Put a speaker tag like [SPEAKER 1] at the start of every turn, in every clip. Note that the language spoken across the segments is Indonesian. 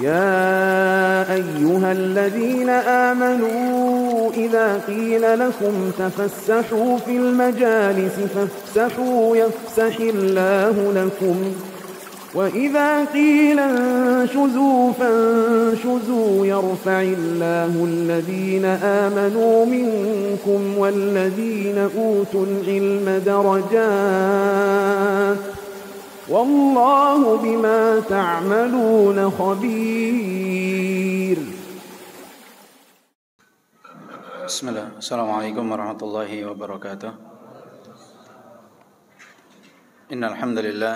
[SPEAKER 1] يا أيها الذين آمنوا إذا قيل لكم تفسحوا في المجالس فافسحوا يفسح الله لكم وإذا قيل انشزوا فانشزوا يرفع الله الذين آمنوا منكم والذين أوتوا العلم درجات والله بما تعملون خبير.
[SPEAKER 2] بسم الله. السلام عليكم ورحمة الله وبركاته. إن الحمد لله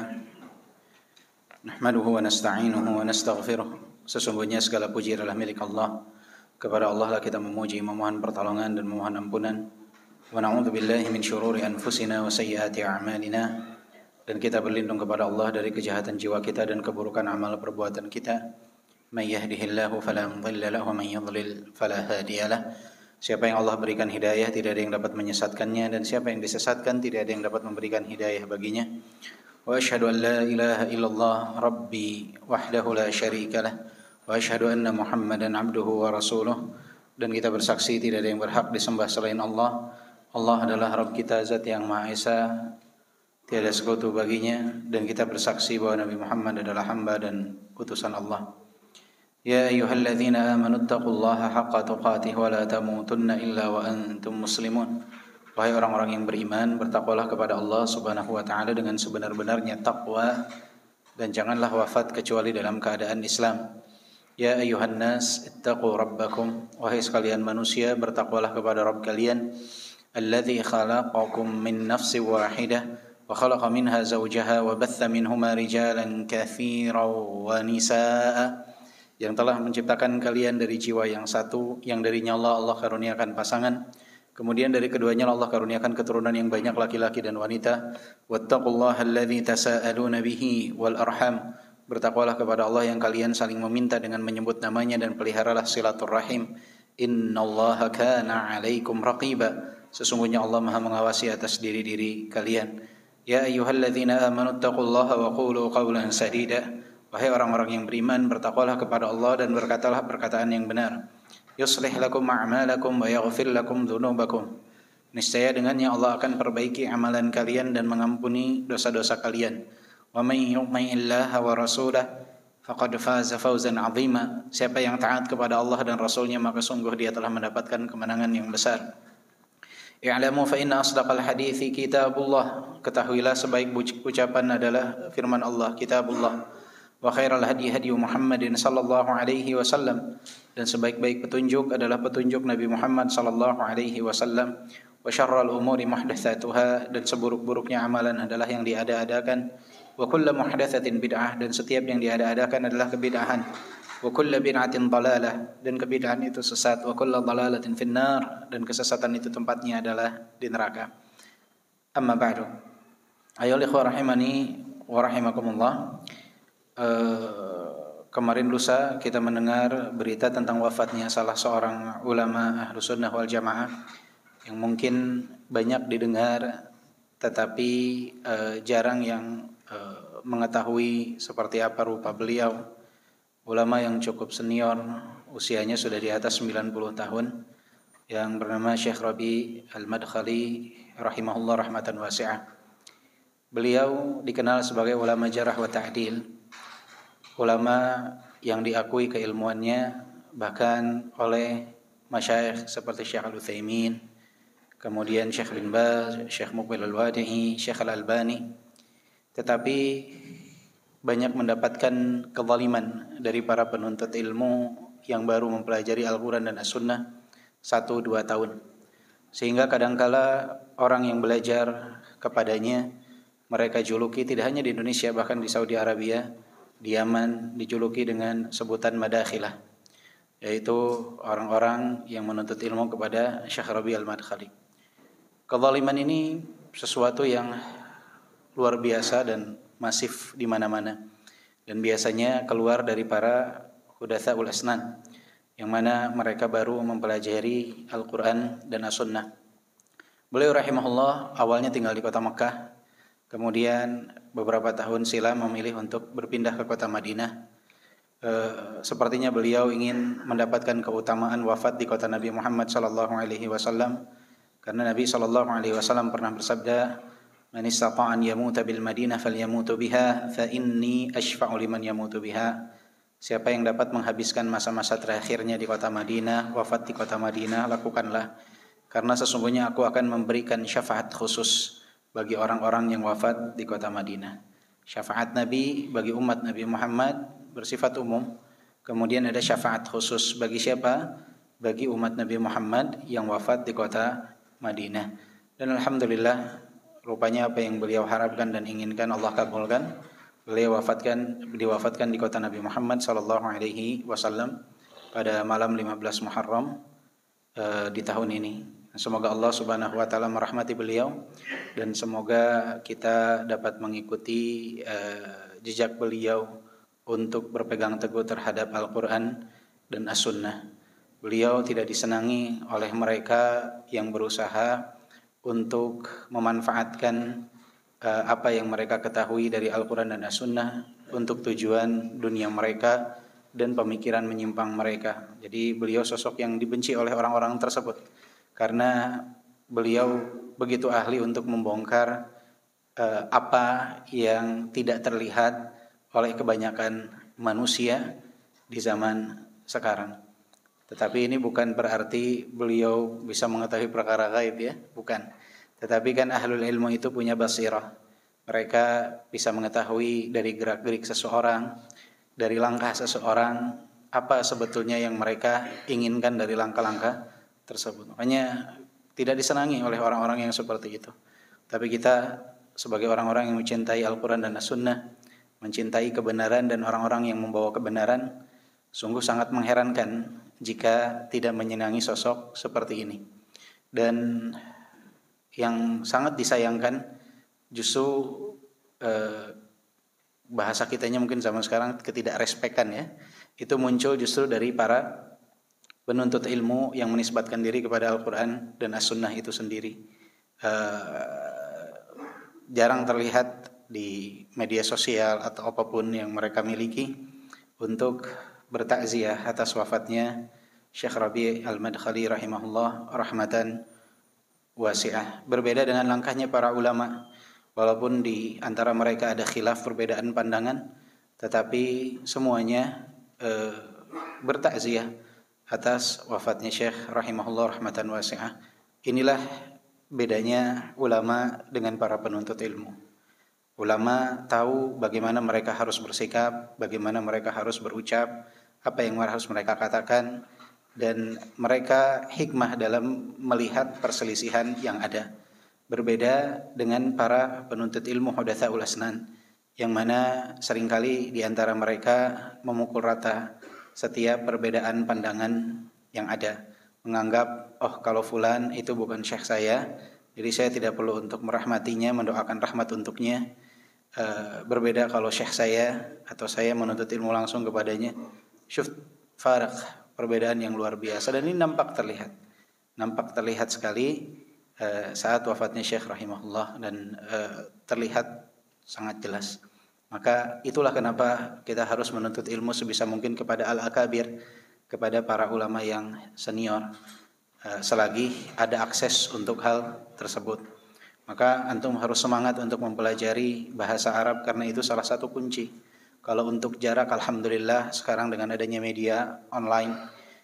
[SPEAKER 2] nahmaduhu wa nasta'inuhu wa nastaghfiruh. Sesungguhnya segala puji adalah milik Allah. Kepada Allah lah kita memuji, memohon pertolongan dan memohon ampunan. Wa na'udzu billahi min syururi anfusina wa sayyiati a'malina. Dan kita berlindung kepada Allah dari kejahatan jiwa kita dan keburukan amal perbuatan kita. May yahdihillahu fala mudilla lahu wa may yudlil fala hadiyalah. Siapa yang Allah berikan hidayah, tidak ada yang dapat menyesatkannya, dan siapa yang disesatkan, tidak ada yang dapat memberikan hidayah baginya. Wa asyhadu an la ilaha illallah rabbi wahdahu la syarika lah wa asyhadu anna Muhammadan abduhu wa rasuluh. Dan kita bersaksi tidak ada yang berhak disembah selain Allah. Allah adalah Rabb kita, zat yang Maha Esa, tiada sekutu baginya. Dan kita bersaksi bahwa Nabi Muhammad adalah hamba dan utusan Allah. Ya ayyuhalladzina amanu taqullaha haqqa tuqatih wa la tamutunna illa wa antum muslimun. Wahai orang-orang yang beriman, bertakwalah kepada Allah Subhanahu wa taala dengan sebenar-benarnya takwa, dan janganlah wafat kecuali dalam keadaan Islam. Ya ayyuhan nas ittaqu rabbakum. Wahai sekalian manusia, bertakwalah kepada Rabb kalian. Alladzi khalaqakum min nafsin wahidah wa khalaqa minha zawjaha wa batha minhuma rijalan katsiran wa nisaa. Yang telah menciptakan kalian dari jiwa yang satu, yang darinya Allah karuniakan pasangan. Kemudian dari keduanya Allah karuniakan keturunan yang banyak, laki-laki dan wanita. Wattaqullaha alladzi tasaaluna bihi wal arham. Bertakwalah kepada Allah yang kalian saling meminta dengan menyebut namanya, dan peliharalah silaturrahim. Innallaha kana 'alaikum raqiba. Sesungguhnya Allah Maha mengawasi atas diri-diri kalian. Ya ayyuhalladzina amanu taqullaha wa qulu qawlan sadida. Wahai orang-orang yang beriman, bertakwalah kepada Allah dan berkatalah perkataan yang benar. Yuslih lakum a'malakum wa yaghfir lakum dzunubakum. Niscaya dengannya Allah akan perbaiki amalan kalian dan mengampuni dosa-dosa kalian. Wa may yuti'illaha wa rasulahu faqad faza fawzan 'azima. Siapa yang taat kepada Allah dan Rasulnya, maka sungguh dia telah mendapatkan kemenangan yang besar. I'lamu fa inna asdaqal hadithi kitabullah. Ketahuilah sebaik ucapan adalah firman Allah, kitabullah. Wa khairal hadi hadi Muhammadin sallallahu alaihi wasallam. Dan sebaik-baik petunjuk adalah petunjuk Nabi Muhammad sallallahu alaihi wasallam. Wa syarrul umuri muhdatsatuha. Dan seburuk-buruknya amalan adalah yang diada-adakan. Wa kullu muhdatsatin bid'ah. Dan setiap yang diada-adakan adalah kebid'ahan. Wa kullu bid'atin dhalalah. Dan kebid'ahan itu sesat. Wa kullu dhalalatin finnar. Dan kesesatan itu tempatnya adalah di neraka. Amma ba'du. Ayyuhal ikhwah rahimani wa rahimakumullah. Kemarin lusa kita mendengar berita tentang wafatnya salah seorang ulama Ahlus Sunnah wal Jamaah yang mungkin banyak didengar, tetapi jarang yang mengetahui seperti apa rupa beliau. Ulama yang cukup senior, usianya sudah di atas 90 tahun, yang bernama Syekh Rabi Al-Madkhali rahimahullah rahmatan wasi'ah. Beliau dikenal sebagai ulama jarah wa ta'dil, ulama yang diakui keilmuannya bahkan oleh masyayikh seperti Syekh Al-Utsaimin, kemudian Syekh bin Baz, Syekh Muqbil Al-Wadi'i, Syekh Al-Albani. Tetapi banyak mendapatkan kezaliman dari para penuntut ilmu yang baru mempelajari Al-Quran dan As-Sunnah 1-2 tahun. Sehingga kadangkala orang yang belajar kepadanya mereka juluki, tidak hanya di Indonesia, bahkan di Saudi Arabia, di Yaman, dijuluki dengan sebutan madakhilah, yaitu orang-orang yang menuntut ilmu kepada Syekh Rabi Al-Madkhali. Kezaliman ini sesuatu yang luar biasa dan masif di mana-mana, dan biasanya keluar dari para hudatsaul asnan, yang mana mereka baru mempelajari Al-Quran dan As-Sunnah. Beliau rahimahullah awalnya tinggal di kota Mekah, kemudian beberapa tahun silam memilih untuk berpindah ke kota Madinah. sepertinya beliau ingin mendapatkan keutamaan wafat di kota Nabi Muhammad sallallahu alaihi wasallam, karena Nabi sallallahu alaihi wasallam pernah bersabda, "Man istata'a an yamuta bil Madinah falyamutu biha fa inni asyfa'u liman yamutu biha." Siapa yang dapat menghabiskan masa-masa terakhirnya di kota Madinah, wafat di kota Madinah, lakukanlah, karena sesungguhnya aku akan memberikan syafaat khusus bagi orang-orang yang wafat di kota Madinah. Syafaat Nabi bagi umat Nabi Muhammad bersifat umum. Kemudian ada syafaat khusus bagi siapa? Bagi umat Nabi Muhammad yang wafat di kota Madinah. Dan alhamdulillah, rupanya apa yang beliau harapkan dan inginkan Allah kabulkan. Beliau diwafatkan di kota Nabi Muhammad sallallahu alaihi wasallam pada malam 15 Muharram di tahun ini. Semoga Allah Subhanahu wa taala merahmati beliau, dan semoga kita dapat mengikuti jejak beliau untuk berpegang teguh terhadap Al-Qur'an dan As-Sunnah. Beliau tidak disenangi oleh mereka yang berusaha untuk memanfaatkan apa yang mereka ketahui dari Al-Quran dan As-Sunnah untuk tujuan dunia mereka dan pemikiran menyimpang mereka. Jadi beliau sosok yang dibenci oleh orang-orang tersebut, karena beliau begitu ahli untuk membongkar apa yang tidak terlihat oleh kebanyakan manusia di zaman sekarang. Tetapi ini bukan berarti beliau bisa mengetahui perkara gaib, ya, bukan. Tetapi kan ahlul ilmu itu punya basirah. Mereka bisa mengetahui dari gerak-gerik seseorang, dari langkah seseorang, apa sebetulnya yang mereka inginkan dari langkah-langkah tersebut. Makanya tidak disenangi oleh orang-orang yang seperti itu. Tapi kita sebagai orang-orang yang mencintai Al-Quran dan As-Sunnah, mencintai kebenaran dan orang-orang yang membawa kebenaran, sungguh sangat mengherankan jika tidak menyenangi sosok seperti ini. Dan yang sangat disayangkan justru bahasa kitanya mungkin zaman sekarang ketidakrespekan, ya, itu muncul justru dari para penuntut ilmu yang menisbatkan diri kepada Al-Quran dan As-Sunnah itu sendiri. Jarang terlihat di media sosial atau apapun yang mereka miliki untuk bertakziah atas wafatnya Syekh Rabi' Al-Madkhali rahimahullah rahmatan wasi'ah. Berbeda dengan langkahnya para ulama, walaupun di antara mereka ada khilaf perbedaan pandangan, tetapi semuanya bertakziah atas wafatnya Syekh rahimahullah rahmatan wasi'ah. Inilah bedanya ulama dengan para penuntut ilmu. Ulama tahu bagaimana mereka harus bersikap, bagaimana mereka harus berucap, apa yang harus mereka katakan, dan mereka hikmah dalam melihat perselisihan yang ada. Berbeda dengan para penuntut ilmu hudatsaul asnan, yang mana seringkali di antara mereka memukul rata setiap perbedaan pandangan yang ada, menganggap, oh kalau fulan itu bukan syekh saya, jadi saya tidak perlu untuk merahmatinya, mendoakan rahmat untuknya. Berbeda kalau syekh saya atau saya menuntut ilmu langsung kepadanya. Syuf farq, perbedaan yang luar biasa, dan ini nampak terlihat sekali saat wafatnya Syekh rahimahullah, dan terlihat sangat jelas. Maka itulah kenapa kita harus menuntut ilmu sebisa mungkin kepada al-akabir, kepada para ulama yang senior, selagi ada akses untuk hal tersebut. Maka antum harus semangat untuk mempelajari bahasa Arab, karena itu salah satu kunci. Kalau untuk jarak, alhamdulillah sekarang dengan adanya media online,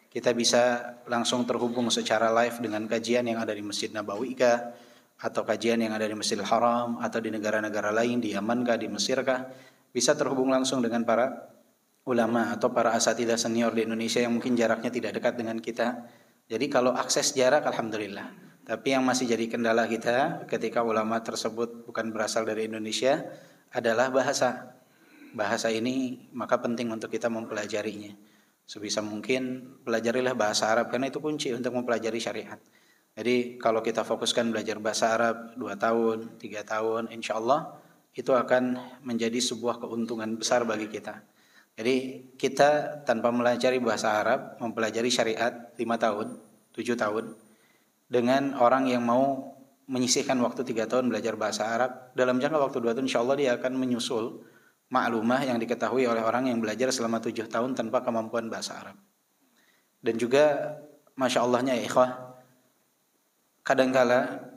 [SPEAKER 2] kita bisa langsung terhubung secara live dengan kajian yang ada di Masjid Nabawi kah, atau kajian yang ada di Masjidil Haram, atau di negara-negara lain, di Yaman kah, di Mesir kah, bisa terhubung langsung dengan para ulama atau para asatidzah senior di Indonesia yang mungkin jaraknya tidak dekat dengan kita. Jadi kalau akses jarak, alhamdulillah. Tapi yang masih jadi kendala kita ketika ulama tersebut bukan berasal dari Indonesia adalah bahasa. Bahasa ini maka penting untuk kita mempelajarinya. Sebisa mungkin pelajarilah bahasa Arab, karena itu kunci untuk mempelajari syariat. Jadi kalau kita fokuskan belajar bahasa Arab 2 tahun, 3 tahun, insya Allah itu akan menjadi sebuah keuntungan besar bagi kita. Jadi kita tanpa mempelajari bahasa Arab, mempelajari syariat 5 tahun, 7 tahun, dengan orang yang mau menyisihkan waktu 3 tahun belajar bahasa Arab, dalam jangka waktu 2 tahun insya Allah dia akan menyusul maklumah yang diketahui oleh orang yang belajar selama 7 tahun tanpa kemampuan bahasa Arab. Dan juga Masya Allahnya ya ikhwah, kadangkala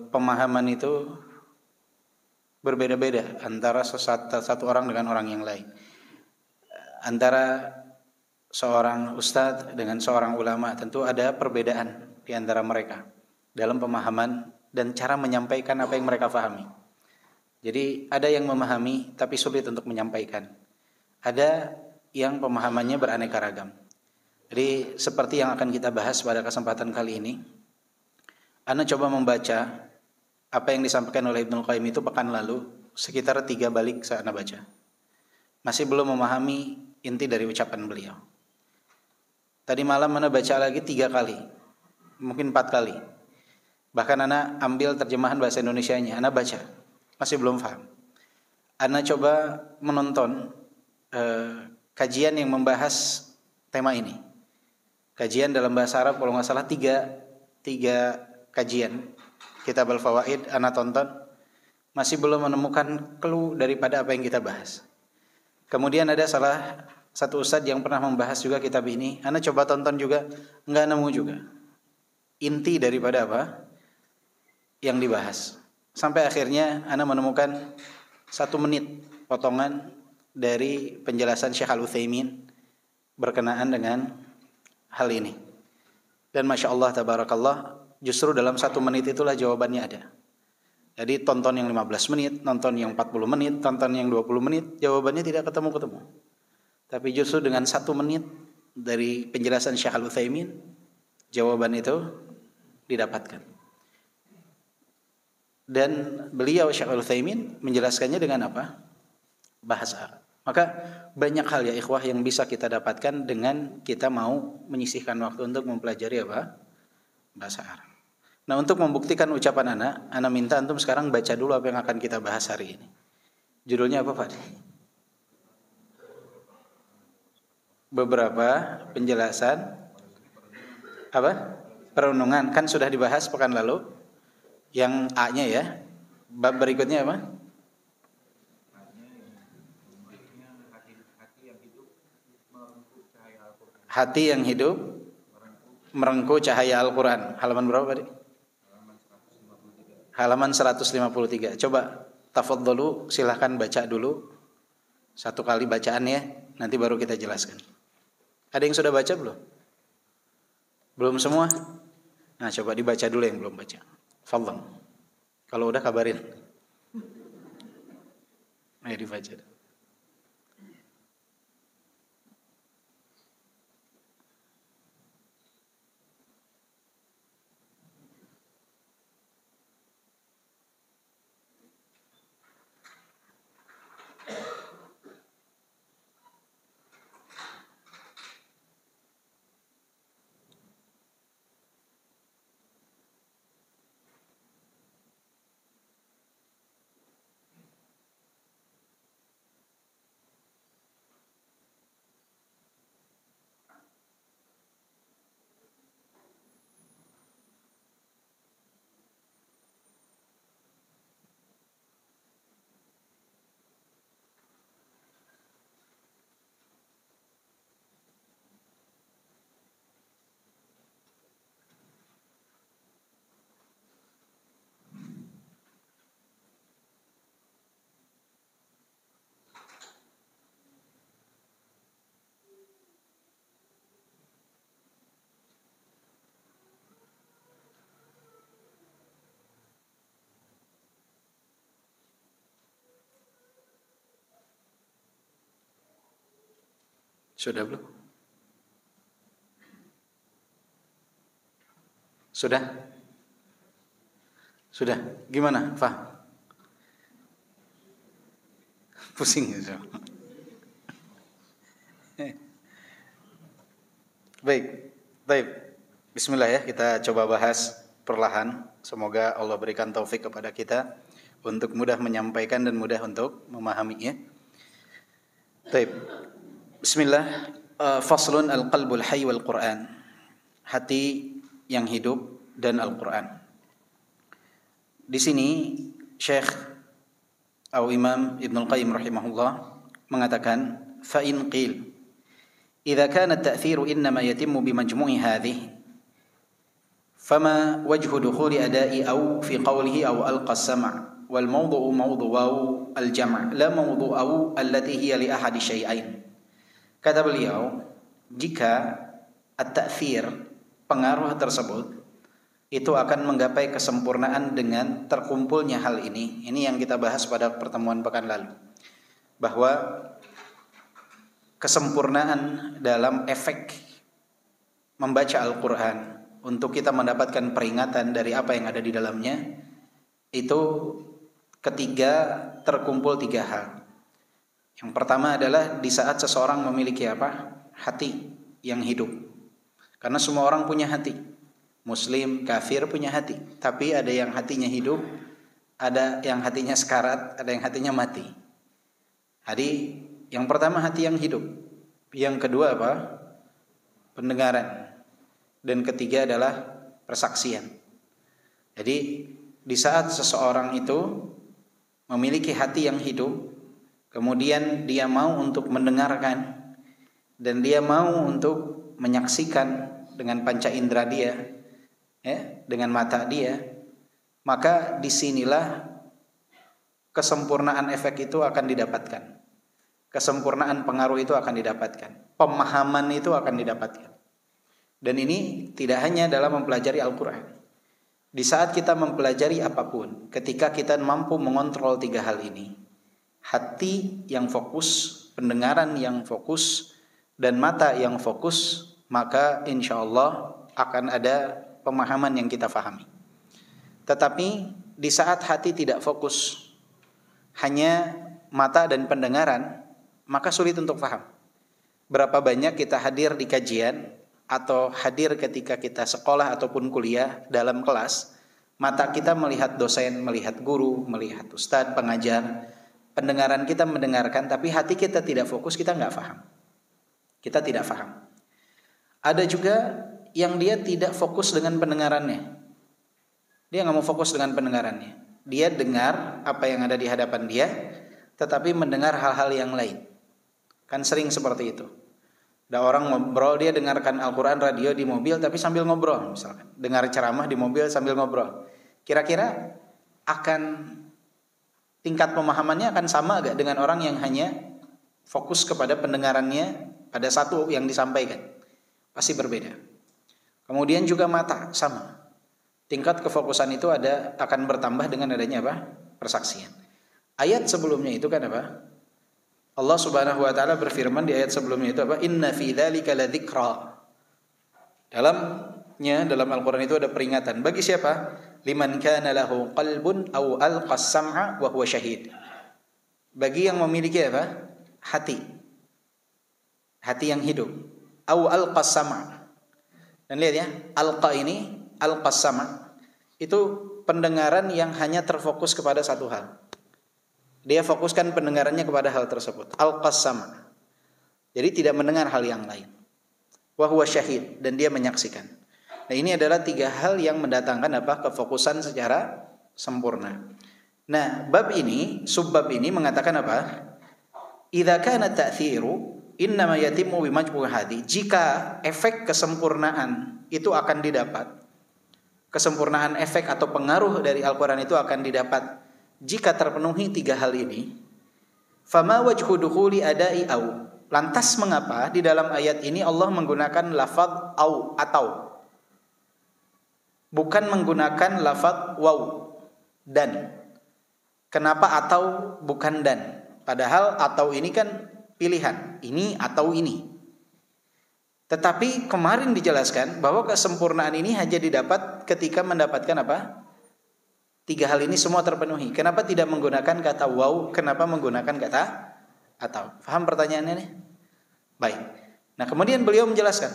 [SPEAKER 2] pemahaman itu berbeda-beda antara satu orang dengan orang yang lain, antara seorang ustadz dengan seorang ulama. Tentu ada perbedaan di antara mereka dalam pemahaman dan cara menyampaikan apa yang mereka pahami. Jadi ada yang memahami tapi sulit untuk menyampaikan, ada yang pemahamannya beraneka ragam. Jadi seperti yang akan kita bahas pada kesempatan kali ini, Ana coba membaca apa yang disampaikan oleh Ibnul Qayyim itu pekan lalu, sekitar 3 balik saya Ana baca. Masih belum memahami inti dari ucapan beliau. Tadi malam Ana baca lagi 3 kali, mungkin 4 kali. Bahkan Ana ambil terjemahan bahasa Indonesianya, Ana baca, masih belum paham. Ana coba menonton kajian yang membahas tema ini. Kajian dalam bahasa Arab kalau nggak salah 3 kajian. Kitab Al-Fawaid Ana tonton, masih belum menemukan clue daripada apa yang kita bahas. Kemudian ada salah satu ustadz yang pernah membahas juga kitab ini, Ana coba tonton juga, nggak nemu juga inti daripada apa yang dibahas. Sampai akhirnya Ana menemukan 1 menit potongan dari penjelasan Syekh Al-Utsaimin berkenaan dengan hal ini. Dan Masya Allah tabarakallah, justru dalam 1 menit itulah jawabannya ada. Jadi tonton yang 15 menit, nonton yang 40 menit, tonton yang 20 menit, jawabannya tidak ketemu-ketemu. Tapi justru dengan 1 menit dari penjelasan Syekh Al-Utsaimin, jawaban itu didapatkan. Dan beliau Syekh Al-Utsaimin menjelaskannya dengan apa? Bahasa Arab. Maka banyak hal ya ikhwah yang bisa kita dapatkan dengan kita mau menyisihkan waktu untuk mempelajari apa? Bahasa Arab. Nah, untuk membuktikan ucapan Ana minta antum sekarang baca dulu apa yang akan kita bahas hari ini. Judulnya apa, Pak? Beberapa penjelasan apa? Perenungan, kan sudah dibahas pekan lalu. Yang A-nya ya. Bab berikutnya apa? Hati yang hidup merengkuh cahaya Al-Quran. Halaman berapa tadi? Halaman 153. Coba tafadhalu, silahkan baca dulu 1 kali bacaan ya, nanti baru kita jelaskan. Ada yang sudah baca belum? Belum semua? Nah, coba dibaca dulu yang belum baca. Fadhal. Kalau udah kabarin. Ayo dibaca. Sudah belum? Sudah? Sudah. Gimana, Fah? Pusing ya. Baik. Bismillah ya, kita coba bahas perlahan. Semoga Allah berikan taufik kepada kita untuk mudah menyampaikan dan mudah untuk memahaminya. Baik. Bismillah. Faslun al-qalbul hayy wal Qur'an. Hati yang hidup dan Al-Qur'an. Di sini Syekh atau Imam Ibnul Qayyim rahimahullah mengatakan, fa in qil idza kana at-ta'thir innama yatimmu bimajmu'i hadhihi fama wajhu dukhuli ada'i aw fi qawlihi aw alqa as-sam' wal mawdu'u mawdu'u al-jam' la mawdu'u allati hiya li ahadi syai'ain. Kata beliau, jika at-ta'thir, pengaruh tersebut, itu akan menggapai kesempurnaan dengan terkumpulnya hal ini. Ini yang kita bahas pada pertemuan pekan lalu, bahwa kesempurnaan dalam efek membaca Al-Quran untuk kita mendapatkan peringatan dari apa yang ada di dalamnya, itu ketiga terkumpul tiga hal. Yang pertama adalah di saat seseorang memiliki apa? Hati yang hidup. Karena semua orang punya hati. Muslim, kafir punya hati. Tapi ada yang hatinya hidup, ada yang hatinya sekarat, ada yang hatinya mati. Jadi yang pertama hati yang hidup. Yang kedua apa? Pendengaran. Dan ketiga adalah persaksian. Jadi di saat seseorang itu memiliki hati yang hidup, kemudian dia mau untuk mendengarkan, dan dia mau untuk menyaksikan dengan panca indera dia, dengan mata dia, maka disinilah kesempurnaan efek itu akan didapatkan. Kesempurnaan pengaruh itu akan didapatkan. Pemahaman itu akan didapatkan. Dan ini tidak hanya dalam mempelajari Al-Quran. Di saat kita mempelajari apapun, ketika kita mampu mengontrol tiga hal ini, hati yang fokus, pendengaran yang fokus, dan mata yang fokus, maka insya Allah akan ada pemahaman yang kita fahami. Tetapi di saat hati tidak fokus, hanya mata dan pendengaran, maka sulit untuk faham. Berapa banyak kita hadir di kajian atau hadir ketika kita sekolah ataupun kuliah dalam kelas, mata kita melihat dosen, melihat guru, melihat ustadz, pengajar, pendengaran kita mendengarkan, tapi hati kita tidak fokus, kita nggak faham. Kita tidak faham. Ada juga yang dia tidak fokus dengan pendengarannya. Dia nggak mau fokus dengan pendengarannya. Dia dengar apa yang ada di hadapan dia, tetapi mendengar hal-hal yang lain. Kan sering seperti itu. Ada orang ngobrol, dia dengarkan Al-Quran radio di mobil, tapi sambil ngobrol misalkan. Dengar ceramah di mobil sambil ngobrol. Kira-kira akan tingkat pemahamannya akan sama gak dengan orang yang hanya fokus kepada pendengarannya pada satu yang disampaikan? Pasti berbeda. Kemudian juga mata sama. Tingkat kefokusan itu akan bertambah dengan adanya apa? Persaksian. Ayat sebelumnya itu kan apa? Allah Subhanahu wa taala berfirman di ayat sebelumnya itu apa? Inna fi dzalika ladzikra. Dalam Al-Qur'an itu ada peringatan bagi siapa? Liman kana lahu qalbun aw alqa as-sam'a wa huwa syahid. Bagi yang memiliki apa? Hati. Hati yang hidup. Aw alqa as-sam'a. Dan lihat ya, alqa ini, alqa as-sam'a itu pendengaran yang hanya terfokus kepada satu hal. Dia fokuskan pendengarannya kepada hal tersebut. Al-Qassam. Jadi tidak mendengar hal yang lain. Wa huwa syahid, dan dia menyaksikan. Nah, ini adalah tiga hal yang mendatangkan apa? Kefokusan secara sempurna. Nah, subbab ini mengatakan apa? Idza kana ta'tsiru innama yatimmu bimajmu' hadi. Jika efek kesempurnaan itu akan didapat, kesempurnaan efek atau pengaruh dari Al-Quran itu akan didapat jika terpenuhi tiga hal ini. Fama wajhu dukhuli ada'i au. Lantas mengapa di dalam ayat ini Allah menggunakan lafaz au atau, bukan menggunakan lafaz waw dan? Kenapa atau bukan dan? Padahal atau ini kan pilihan, ini atau ini. Tetapi kemarin dijelaskan bahwa kesempurnaan ini hanya didapat ketika mendapatkan apa? Tiga hal ini semua terpenuhi. Kenapa tidak menggunakan kata waw? Kenapa menggunakan kata atau? Faham pertanyaannya nih? Baik. Nah, kemudian beliau menjelaskan.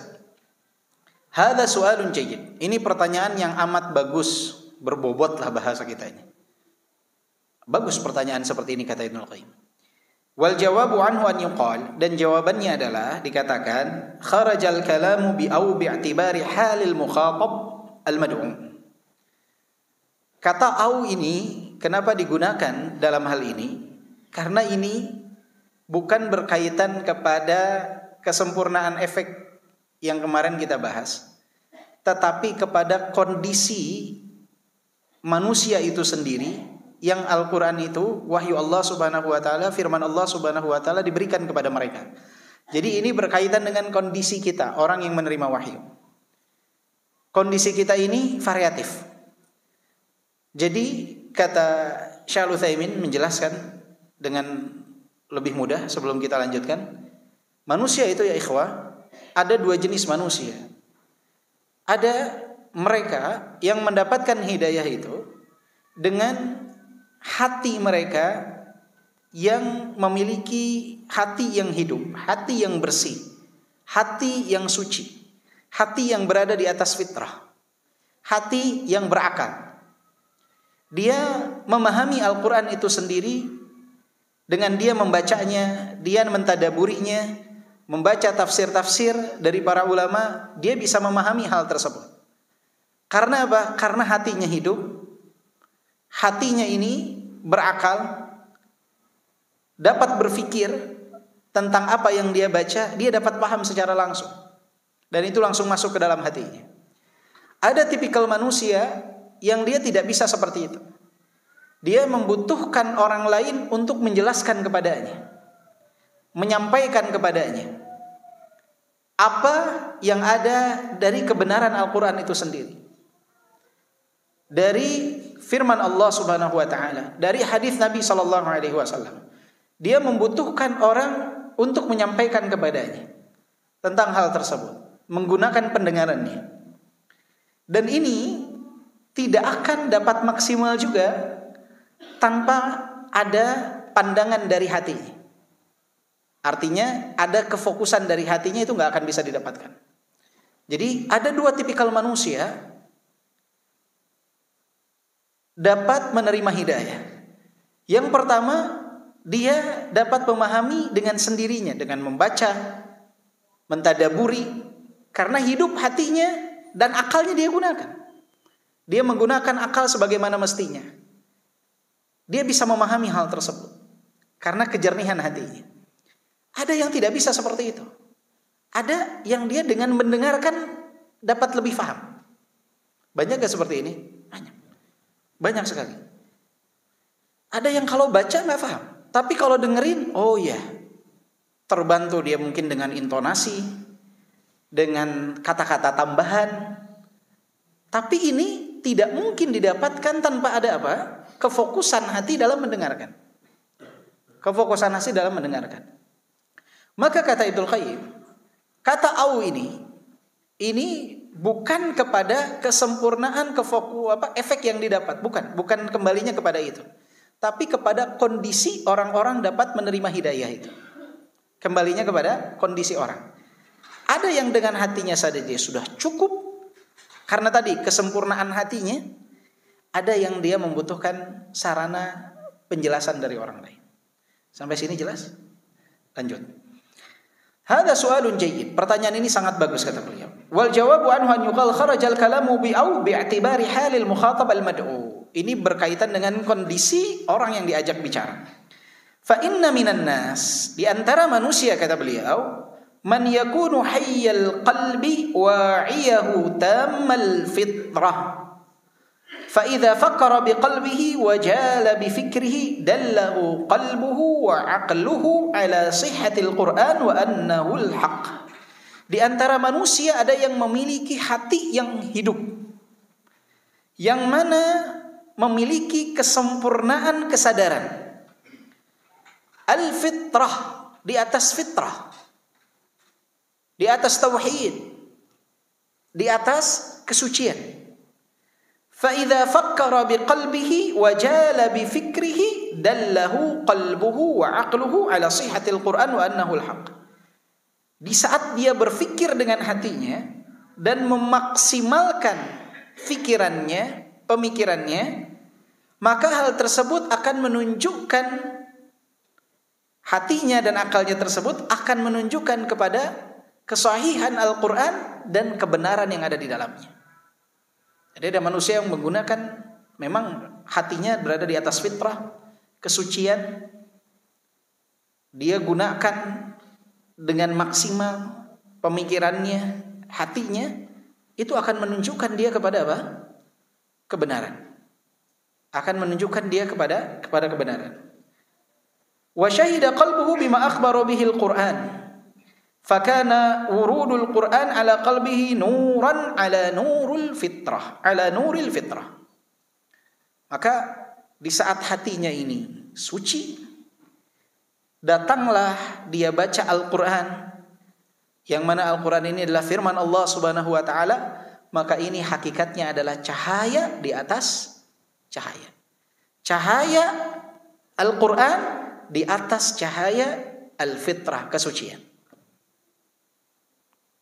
[SPEAKER 2] Hadza su'alun jayyid. Ini pertanyaan yang amat bagus, berbobot lah bahasa kita ini. Bagus pertanyaan seperti ini, kata Ibnul Qayyim. Wal jawabu anhu an yuqal, dan jawabannya adalah dikatakan kharajal kalamu bi au bi'tibari halil mukhatab al mad'um. Kata au ini kenapa digunakan dalam hal ini? Karena ini bukan berkaitan kepada kesempurnaan efek yang kemarin kita bahas, tetapi kepada kondisi manusia itu sendiri yang Al-Quran itu wahyu Allah subhanahu wa ta'ala, firman Allah subhanahu wa ta'ala diberikan kepada mereka. Jadi ini berkaitan dengan kondisi kita, orang yang menerima wahyu. Kondisi kita ini variatif. Jadi kata Syekh Al-Utsaimin menjelaskan dengan lebih mudah sebelum kita lanjutkan. Manusia itu ya ikhwah, ada dua jenis manusia. Ada mereka yang mendapatkan hidayah itu dengan hati mereka yang memiliki hati yang hidup, hati yang bersih, hati yang suci, hati yang berada di atas fitrah, hati yang berakal. Dia memahami Al-Quran itu sendiri dengan dia membacanya, dia mentadaburinya, membaca tafsir-tafsir dari para ulama, dia bisa memahami hal tersebut. Karena apa? Karena hatinya hidup, hatinya ini berakal, dapat berpikir tentang apa yang dia baca, dia dapat paham secara langsung. Dan itu langsung masuk ke dalam hatinya. Ada tipikal manusia yang dia tidak bisa seperti itu. Dia membutuhkan orang lain untuk menjelaskan kepadanya, menyampaikan kepadanya apa yang ada dari kebenaran Al-Quran itu sendiri, dari firman Allah subhanahu wa ta'ala, dari hadis Nabi SAW. Dia membutuhkan orang untuk menyampaikan kepadanya tentang hal tersebut, menggunakan pendengarannya. Dan ini tidak akan dapat maksimal juga tanpa ada pandangan dari hatinya. Artinya ada kefokusan dari hatinya, itu gak akan bisa didapatkan. Jadi ada dua tipikal manusia dapat menerima hidayah. Yang pertama, dia dapat memahami dengan sendirinya, dengan membaca, mentadaburi, karena hidup hatinya dan akalnya dia gunakan. Dia menggunakan akal sebagaimana mestinya. Dia bisa memahami hal tersebut karena kejernihan hatinya. Ada yang tidak bisa seperti itu. Ada yang dia dengan mendengarkan dapat lebih paham. Banyak gak seperti ini? Banyak sekali. Ada yang kalau baca gak paham, tapi kalau dengerin, oh ya, terbantu dia mungkin dengan intonasi, dengan kata-kata tambahan. Tapi ini tidak mungkin didapatkan tanpa ada apa? Kefokusan hati dalam mendengarkan. Kefokusan hati dalam mendengarkan. Maka kata Ibnu Qayyim, kata au ini bukan kepada kesempurnaan efek yang didapat, bukan kembalinya kepada itu. Tapi kepada kondisi orang-orang dapat menerima hidayah itu. Kembalinya kepada kondisi orang. Ada yang dengan hatinya saja dia sudah cukup, karena tadi kesempurnaan hatinya. Ada yang dia membutuhkan sarana penjelasan dari orang lain. Sampai sini jelas? Lanjut. Hada soalun jayyid. Pertanyaan ini sangat bagus kata beliau. Wal jawabu anhu an yuqal kharajal kalamu bi'atibari halil mukhatab al-mad'u. Ini berkaitan dengan kondisi orang yang diajak bicara. Fa inna minan nas, di antara manusia kata beliau, man yakunu hayyal qalbi wa'iyahu tammal fitrah. Fa idza fakkara biqalbihi wa jala bifikrihi dallahu qalbuhu wa aqluhu ala sihhatil Qur'an wa annahu al-haq. Di antara manusia ada yang memiliki hati yang hidup, yang mana memiliki kesempurnaan kesadaran. Al-fitrah, di atas fitrah, di atas tauhid, di atas kesucian. Fa idza fakkara biqalbihi wa jala bifikrihi dallahu qalbuhu wa aqluhu ala sihhatil Qur'an wa annahu al-haq. Di saat dia berfikir dengan hatinya dan memaksimalkan pemikirannya, maka hal tersebut akan menunjukkan, hatinya dan akalnya tersebut akan menunjukkan kepada kesahihan Al-Quran dan kebenaran yang ada di dalamnya. Jadi ada manusia yang menggunakan, memang hatinya berada di atas fitrah, kesucian, dia gunakan dengan maksimal pemikirannya, hatinya, itu akan menunjukkan dia kepada apa? Kebenaran. Akan menunjukkan dia kepada kebenaran. Wa syahida qalbuhu bima akhbara bihi al-Qur'an. Fakana wurudul Qur'an ala qalbihi nuran ala nuril fitrah. Maka di saat hatinya ini suci, datanglah dia baca Al-Quran, yang mana Al-Quran ini adalah firman Allah Subhanahu wa ta'ala, maka ini hakikatnya adalah cahaya di atas cahaya. Cahaya Al-Quran di atas cahaya Al-Fitrah, kesucian.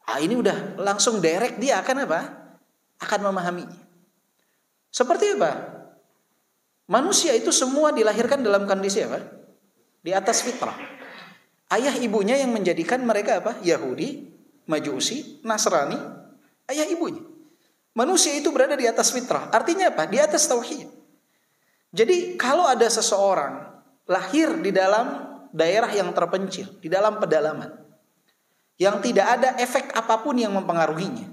[SPEAKER 2] Ini udah langsung direct, dia akan apa? Akan memahaminya. Seperti apa? Manusia itu semua dilahirkan dalam kondisi apa? Di atas fitrah. Ayah ibunya yang menjadikan mereka apa? Yahudi, Majusi, Nasrani. Ayah ibunya. Manusia itu berada di atas fitrah. Artinya apa? Di atas tauhid. Jadi kalau ada seseorang lahir di dalam daerah yang terpencil, di dalam pedalaman, yang tidak ada efek apapun yang mempengaruhinya,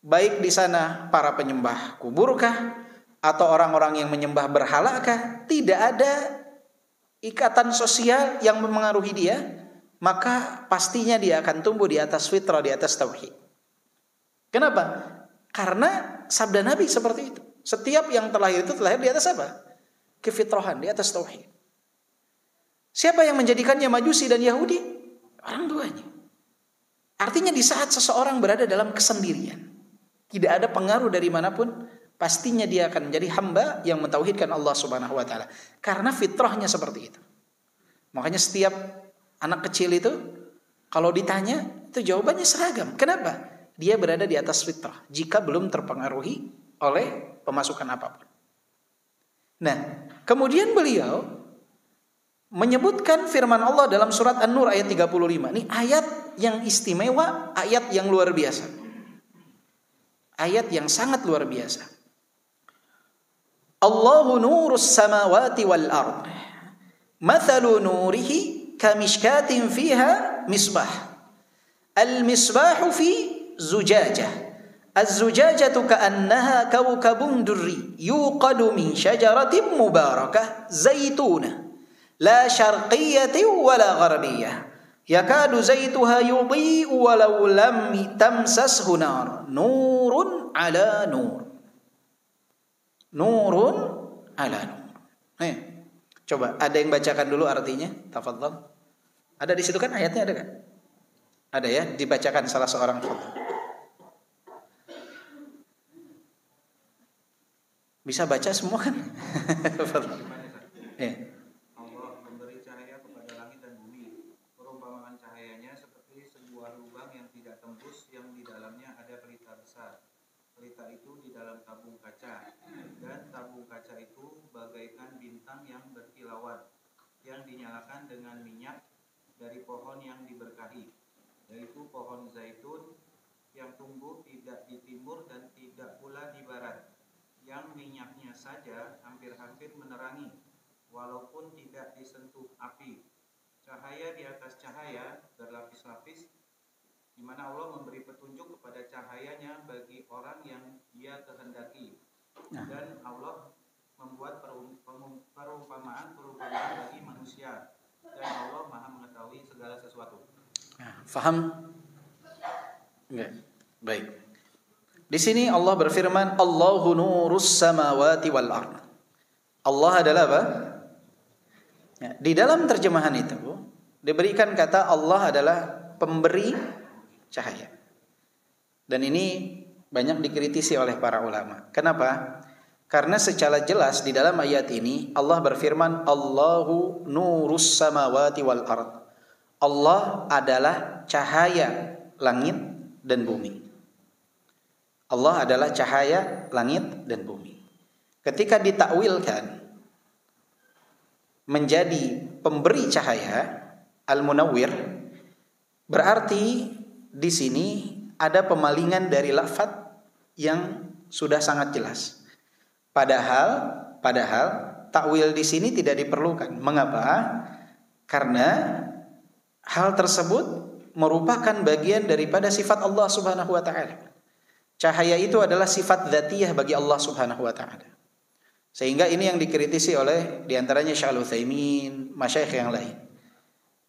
[SPEAKER 2] baik di sana para penyembah kuburkah, atau orang-orang yang menyembah berhalakah, tidak ada ikatan sosial yang mempengaruhi dia, maka pastinya dia akan tumbuh di atas fitrah, di atas tauhid. Kenapa? Karena sabda Nabi seperti itu. Setiap yang terlahir itu terlahir di atas apa? Kefitrahan, di atas tauhid. Siapa yang menjadikannya Majusi dan Yahudi? Orang tuanya. Artinya di saat seseorang berada dalam kesendirian, tidak ada pengaruh dari manapun, pastinya dia akan menjadi hamba yang mentauhidkan Allah Subhanahu wa ta'ala. Karena fitrahnya seperti itu. Makanya setiap anak kecil itu kalau ditanya, itu jawabannya seragam. Kenapa? Dia berada di atas fitrah jika belum terpengaruhi oleh pemasukan apapun. Nah, kemudian beliau menyebutkan firman Allah dalam surat An-Nur ayat 35. Ini ayat yang istimewa, ayat yang luar biasa. Ayat yang sangat luar biasa. Allahu nurus samawati wal ard. Mathalu nurihi kamishkatin fiha misbah. Al-misbahu fi zujajah. Az-zujajatu ka'annaha kawkabun durri yuqadu min syajaratin mubarakah zaitunah la syarqiyatin wala gharbiyah yakadu zaituha yudhi'u walau lam tamsashu nar nurun ala nur. Nurun ala nur. Coba ada yang bacakan dulu artinya, tafadhal. Ada di situ kan ayatnya, ada kan? Ada ya, dibacakan salah seorang, tafadhal. Bisa baca semua kan?
[SPEAKER 3] Allah memberi cahaya kepada langit dan bumi. Perumpamaan cahayanya seperti sebuah lubang yang tidak tembus, yang di dalamnya ada pelita besar. Pelita itu di dalam tabung kaca, dan tabung kaca itu bagaikan bintang yang berkilauan, yang dinyalakan dengan minyak dari pohon yang diberkahi, yaitu pohon zaitun yang tumbuh tidak di timur dan tidak pula di barat, yang minyaknya saja hampir-hampir menerangi, walaupun tidak disentuh api. Cahaya di atas cahaya berlapis-lapis, di mana Allah memberi petunjuk kepada cahayanya bagi orang yang Dia kehendaki. Dan Allah membuat perumpamaan bagi manusia, dan Allah Maha mengetahui segala sesuatu.
[SPEAKER 2] Faham? Enggak. Baik. Di sini Allah berfirman, Allahu nurus samawati wal ard. Allah adalah apa? Ya, di dalam terjemahan itu diberikan kata Allah adalah pemberi cahaya. Dan ini banyak dikritisi oleh para ulama. Kenapa? Karena secara jelas di dalam ayat ini Allah berfirman, Allahu nurus samawati wal ard. Allah adalah cahaya langit dan bumi. Allah adalah cahaya langit dan bumi. Ketika ditakwilkan menjadi pemberi cahaya, al-munawwir, berarti di sini ada pemalingan dari lafaz yang sudah sangat jelas. Padahal takwil di sini tidak diperlukan. Mengapa? Karena hal tersebut merupakan bagian daripada sifat Allah Subhanahu wa taala. Cahaya itu adalah sifat dzatiyah bagi Allah Subhanahu wa taala. Sehingga ini yang dikritisi oleh diantaranya Syekh Al-Utsaimin, masyayikh yang lain.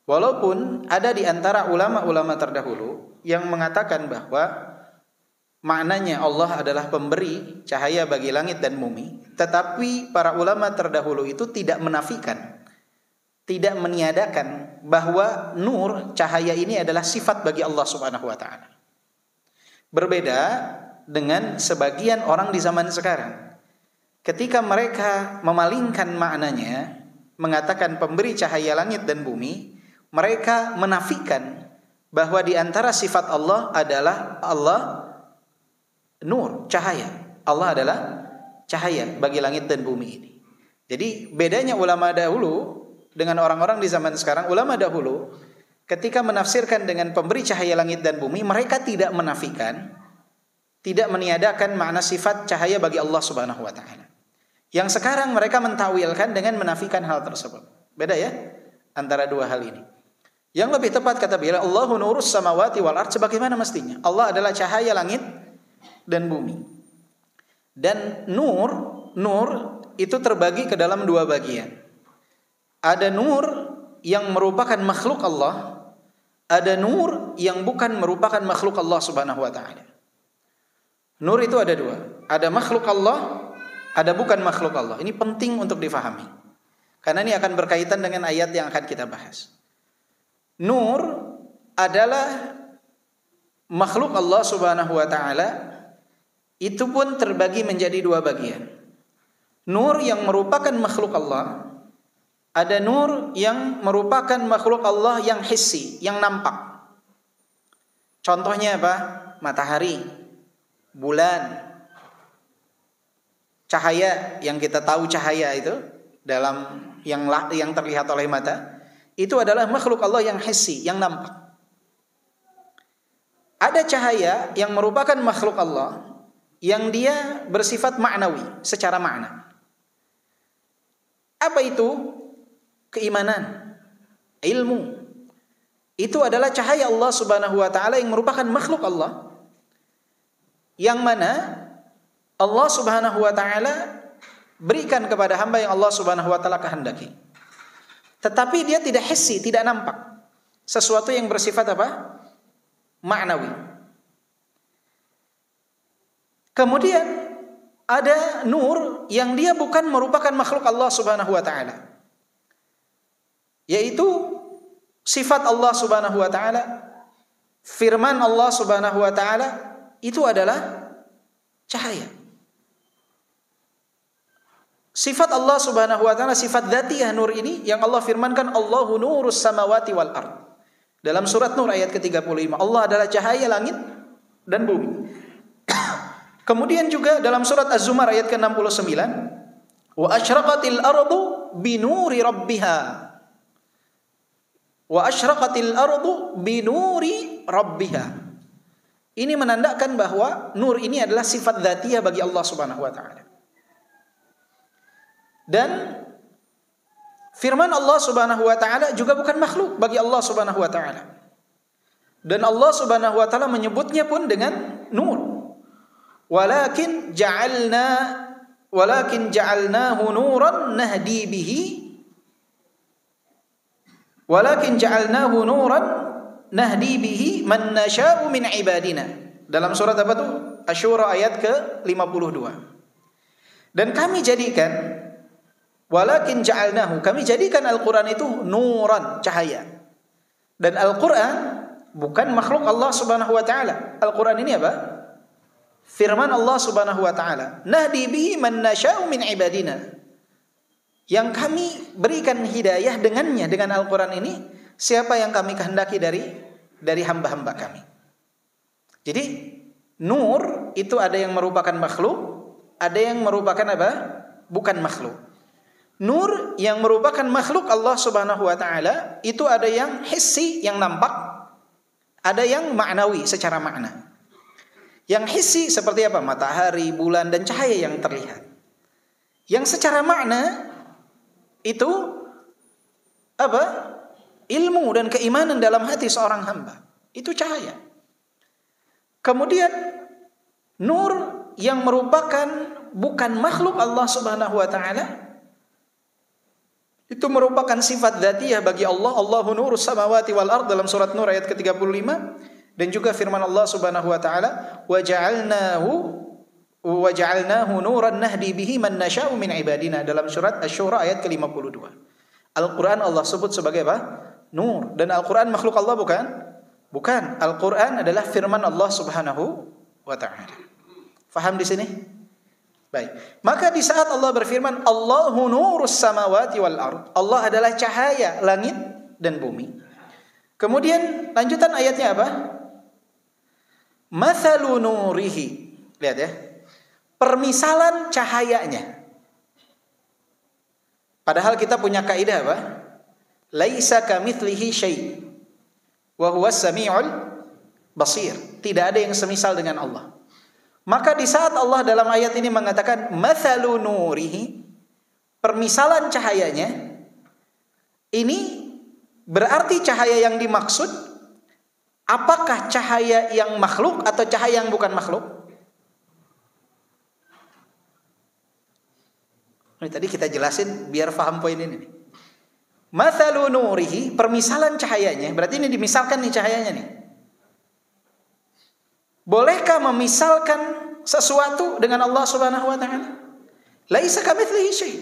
[SPEAKER 2] Walaupun ada di antara ulama-ulama terdahulu yang mengatakan bahwa maknanya Allah adalah pemberi cahaya bagi langit dan bumi, tetapi para ulama terdahulu itu tidak menafikan, tidak meniadakan bahwa nur, cahaya ini adalah sifat bagi Allah Subhanahu wa taala. Berbeda dengan sebagian orang di zaman sekarang. Ketika mereka memalingkan maknanya, mengatakan pemberi cahaya langit dan bumi, mereka menafikan bahwa di antara sifat Allah adalah Allah nur, cahaya. Allah adalah cahaya bagi langit dan bumi ini. Jadi bedanya ulama dahulu dengan orang-orang di zaman sekarang, ulama dahulu ketika menafsirkan dengan pemberi cahaya langit dan bumi, mereka tidak menafikan, tidak meniadakan makna sifat cahaya bagi Allah Subhanahu wa taala. Yang sekarang mereka mentawilkan dengan menafikan hal tersebut. Beda ya antara dua hal ini. Yang lebih tepat kata beliau, Allahu nurus samawati wal ardh, sebagaimana mestinya. Allah adalah cahaya langit dan bumi. Dan nur itu terbagi ke dalam dua bagian. Ada nur yang merupakan makhluk Allah, ada nur yang bukan merupakan makhluk Allah Subhanahu wa taala. Nur itu ada dua. Ada makhluk Allah, ada bukan makhluk Allah. Ini penting untuk difahami. Karena ini akan berkaitan dengan ayat yang akan kita bahas. Nur adalah makhluk Allah Subhanahu wa taala. Itu pun terbagi menjadi dua bagian. Nur yang merupakan makhluk Allah, ada nur yang merupakan makhluk Allah yang hissi, yang nampak. Contohnya apa? Matahari, bulan, cahaya yang kita tahu cahaya itu dalam yang terlihat oleh mata, itu adalah makhluk Allah yang hissi, yang nampak. Ada cahaya yang merupakan makhluk Allah yang dia bersifat maknawi, secara makna. Apa itu? Keimanan, ilmu. Itu adalah cahaya Allah Subhanahu wa taala yang merupakan makhluk Allah, yang mana Allah Subhanahu wa taala berikan kepada hamba yang Allah Subhanahu wa taala kehendaki. Tetapi dia tidak hissi, tidak nampak. Sesuatu yang bersifat apa? Maknawi. Kemudian ada nur yang dia bukan merupakan makhluk Allah Subhanahu wa taala. Yaitu sifat Allah Subhanahu wa taala, firman Allah Subhanahu wa taala itu adalah cahaya. Sifat Allah Subhanahu wa taala, sifat dzatiyah nur ini yang Allah firmankan, Allahu nurus samawati wal ardh. Dalam surat Nur ayat ke-35, Allah adalah cahaya langit dan bumi. Kemudian juga dalam surat Az-Zumar ayat ke-69, wa asyraqatil ardu binuri rabbiha. Wa asyraqatil ardu binuri rabbiha. Ini menandakan bahwa nur ini adalah sifat dzatiyah bagi Allah Subhanahu wa taala. Dan firman Allah Subhanahu wa taala juga bukan makhluk bagi Allah Subhanahu wa taala. Dan Allah Subhanahu wa taala menyebutnya pun dengan nur. Walakin ja'alnahu nuran nahdi bihi. Walakin ja'alnahu nuran nahdi bihi man nasha'u min ibadina. Dalam surat apa tuh? Asy-Syura ayat ke-52. Dan kami jadikan, walakin ja'alnahu, kami jadikan Al-Quran itu nuran, cahaya. Dan Al-Quran bukan makhluk Allah Subhanahu wa ta'ala. Al-Quran ini apa? Firman Allah Subhanahu wa ta'ala. Nahdi bihi man nasha'u min ibadina. Yang kami berikan hidayah dengannya, dengan Al-Quran ini, siapa yang kami kehendaki dari hamba-hamba kami. Jadi nur itu ada yang merupakan makhluk, ada yang merupakan apa? Bukan makhluk. Nur yang merupakan makhluk Allah Subhanahu wa ta'ala itu ada yang hissi, yang nampak, ada yang maknawi, secara makna. Yang hissi seperti apa? Matahari, bulan, dan cahaya yang terlihat. Yang secara makna itu apa? ilmu dan keimanan dalam hati seorang hamba. Itu cahaya. Kemudian nur yang merupakan bukan makhluk Allah Subhanahu wa taala, itu merupakan sifat dzatiyah bagi Allah. Allahu nurus samawati wal ard dalam surat Nur ayat ke-35, dan juga firman Allah Subhanahu wa taala, wa ja'alnahu nuran nahdi bihi man nasha'u min ibadina dalam surat Asy-Syura ayat ke-52. Al-Qur'an Allah sebut sebagai apa? Nur. Dan Al-Qur'an makhluk Allah bukan? Bukan. Al-Qur'an adalah firman Allah Subhanahu wa taala. Faham di sini? Baik. Maka di saat Allah berfirman, Allahu nurus samawati wal ard, Allah adalah cahaya langit dan bumi. Kemudian lanjutan ayatnya apa? Mathalu nurihi. Lihat ya. Permisalan cahayanya. Padahal kita punya kaidah apa? Laisa kamitslihi syai' wa huwas samiul basir. Tidak ada yang semisal dengan Allah. Maka di saat Allah dalam ayat ini mengatakan mathalu nurihi, permisalan cahayanya, ini berarti cahaya yang dimaksud apakah cahaya yang makhluk atau cahaya yang bukan makhluk? Ini tadi kita jelasin biar paham poin ini. Mathalu nurihi, permisalan cahayanya, berarti ini dimisalkan nih cahayanya nih. Bolehkah memisalkan sesuatu dengan Allah Subhanahu wa taala? Laisa kamitslihi syai'.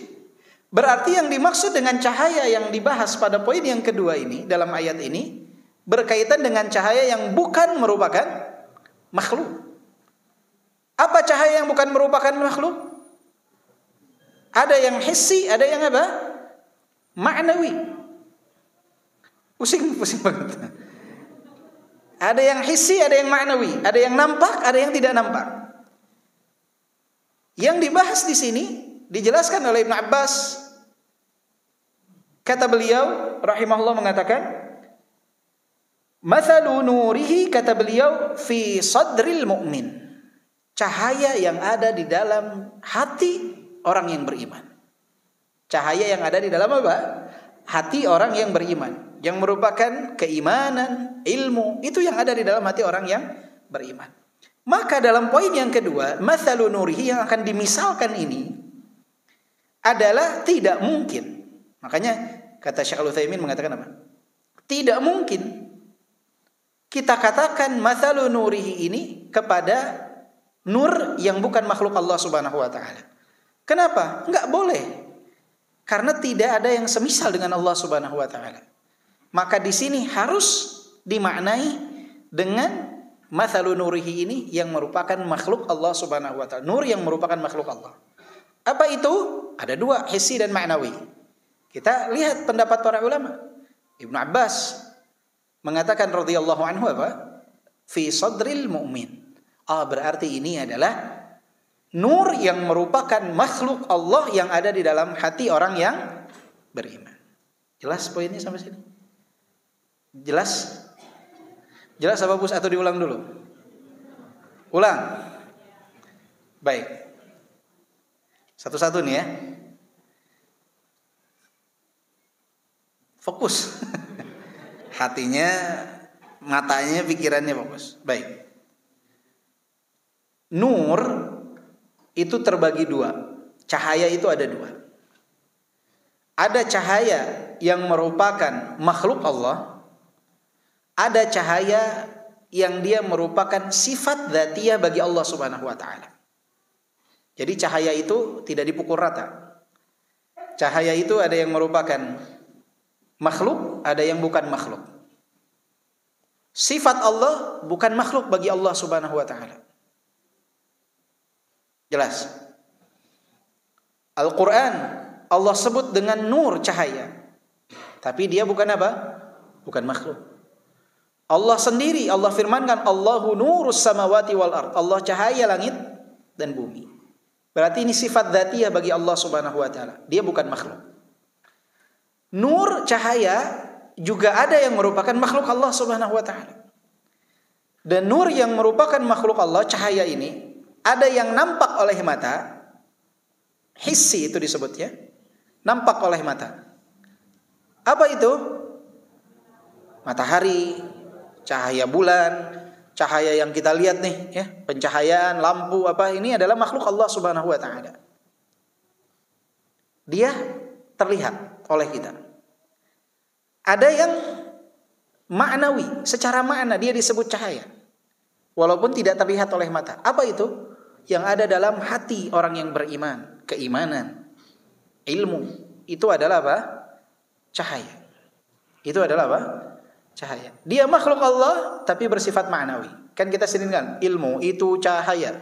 [SPEAKER 2] Berarti yang dimaksud dengan cahaya yang dibahas pada poin yang kedua ini dalam ayat ini berkaitan dengan cahaya yang bukan merupakan makhluk. Apa cahaya yang bukan merupakan makhluk? Ada yang hissi, ada yang apa? Ma'nawi. Pusing banget. Ada yang hissi, ada yang ma'nawi, ada yang nampak, ada yang tidak nampak. Yang dibahas di sini dijelaskan oleh Ibnu Abbas. Kata beliau rahimahullah mengatakan, "Mathalu nurihi," kata beliau, "fi sadril mu'min." Cahaya yang ada di dalam hati orang yang beriman. Cahaya yang ada di dalam apa? Hati orang yang beriman. Yang merupakan keimanan, ilmu, itu yang ada di dalam hati orang yang beriman. Maka dalam poin yang kedua, mathalu nurihi yang akan dimisalkan ini adalah tidak mungkin. Makanya kata Syekh Al-Utsaimin mengatakan apa? Tidak mungkin kita katakan mathalu nurihi ini kepada nur yang bukan makhluk Allah Subhanahu wa taala. Kenapa? Enggak boleh. Karena tidak ada yang semisal dengan Allah Subhanahu wa taala. Maka di sini harus dimaknai dengan mathalu nurihi ini yang merupakan makhluk Allah Subhanahu wa taala. Nur yang merupakan makhluk Allah. Apa itu? Ada dua, hissi dan ma'nawi. Kita lihat pendapat para ulama. Ibnu Abbas mengatakan radhiyallahu anhu apa? Fi sadril mu'min. Berarti ini adalah nur yang merupakan makhluk Allah yang ada di dalam hati orang yang beriman. Jelas poinnya sampai sini? Jelas? Jelas apa Bus atau diulang dulu? Ulang. Baik. Satu-satu nih ya. Fokus. Hatinya, matanya, pikirannya fokus. Baik. Nur itu terbagi dua. Cahaya itu ada dua. Ada cahaya yang merupakan makhluk Allah. Ada cahaya yang dia merupakan sifat dzatiyah bagi Allah Subhanahu wa taala. Jadi cahaya itu tidak dipukul rata. Cahaya itu ada yang merupakan makhluk, ada yang bukan makhluk. Sifat Allah bukan makhluk bagi Allah Subhanahu wa taala. Jelas? Al-Qur'an Allah sebut dengan nur, cahaya. Tapi dia bukan apa? Bukan makhluk. Allah sendiri, Allah firmankan, Allahu nurus samawati wal ard. Allah cahaya langit dan bumi. Berarti ini sifat dzatiyah bagi Allah Subhanahu wa taala. Dia bukan makhluk. Nur, cahaya juga ada yang merupakan makhluk Allah Subhanahu wa taala. Dan nur yang merupakan makhluk Allah, cahaya ini, ada yang nampak oleh mata. Hissi itu disebutnya. Nampak oleh mata. Apa itu? matahari, cahaya bulan, cahaya yang kita lihat nih ya, pencahayaan lampu apa, ini adalah makhluk Allah Subhanahu wa taala. Dia terlihat oleh kita. Ada yang maknawi, secara makna dia disebut cahaya, walaupun tidak terlihat oleh mata. Apa itu? Yang ada dalam hati orang yang beriman, keimanan, ilmu. Itu adalah apa? Cahaya. Itu adalah apa? Cahaya. Dia makhluk Allah tapi bersifat maknawi. Kan kita sering kan, ilmu itu cahaya.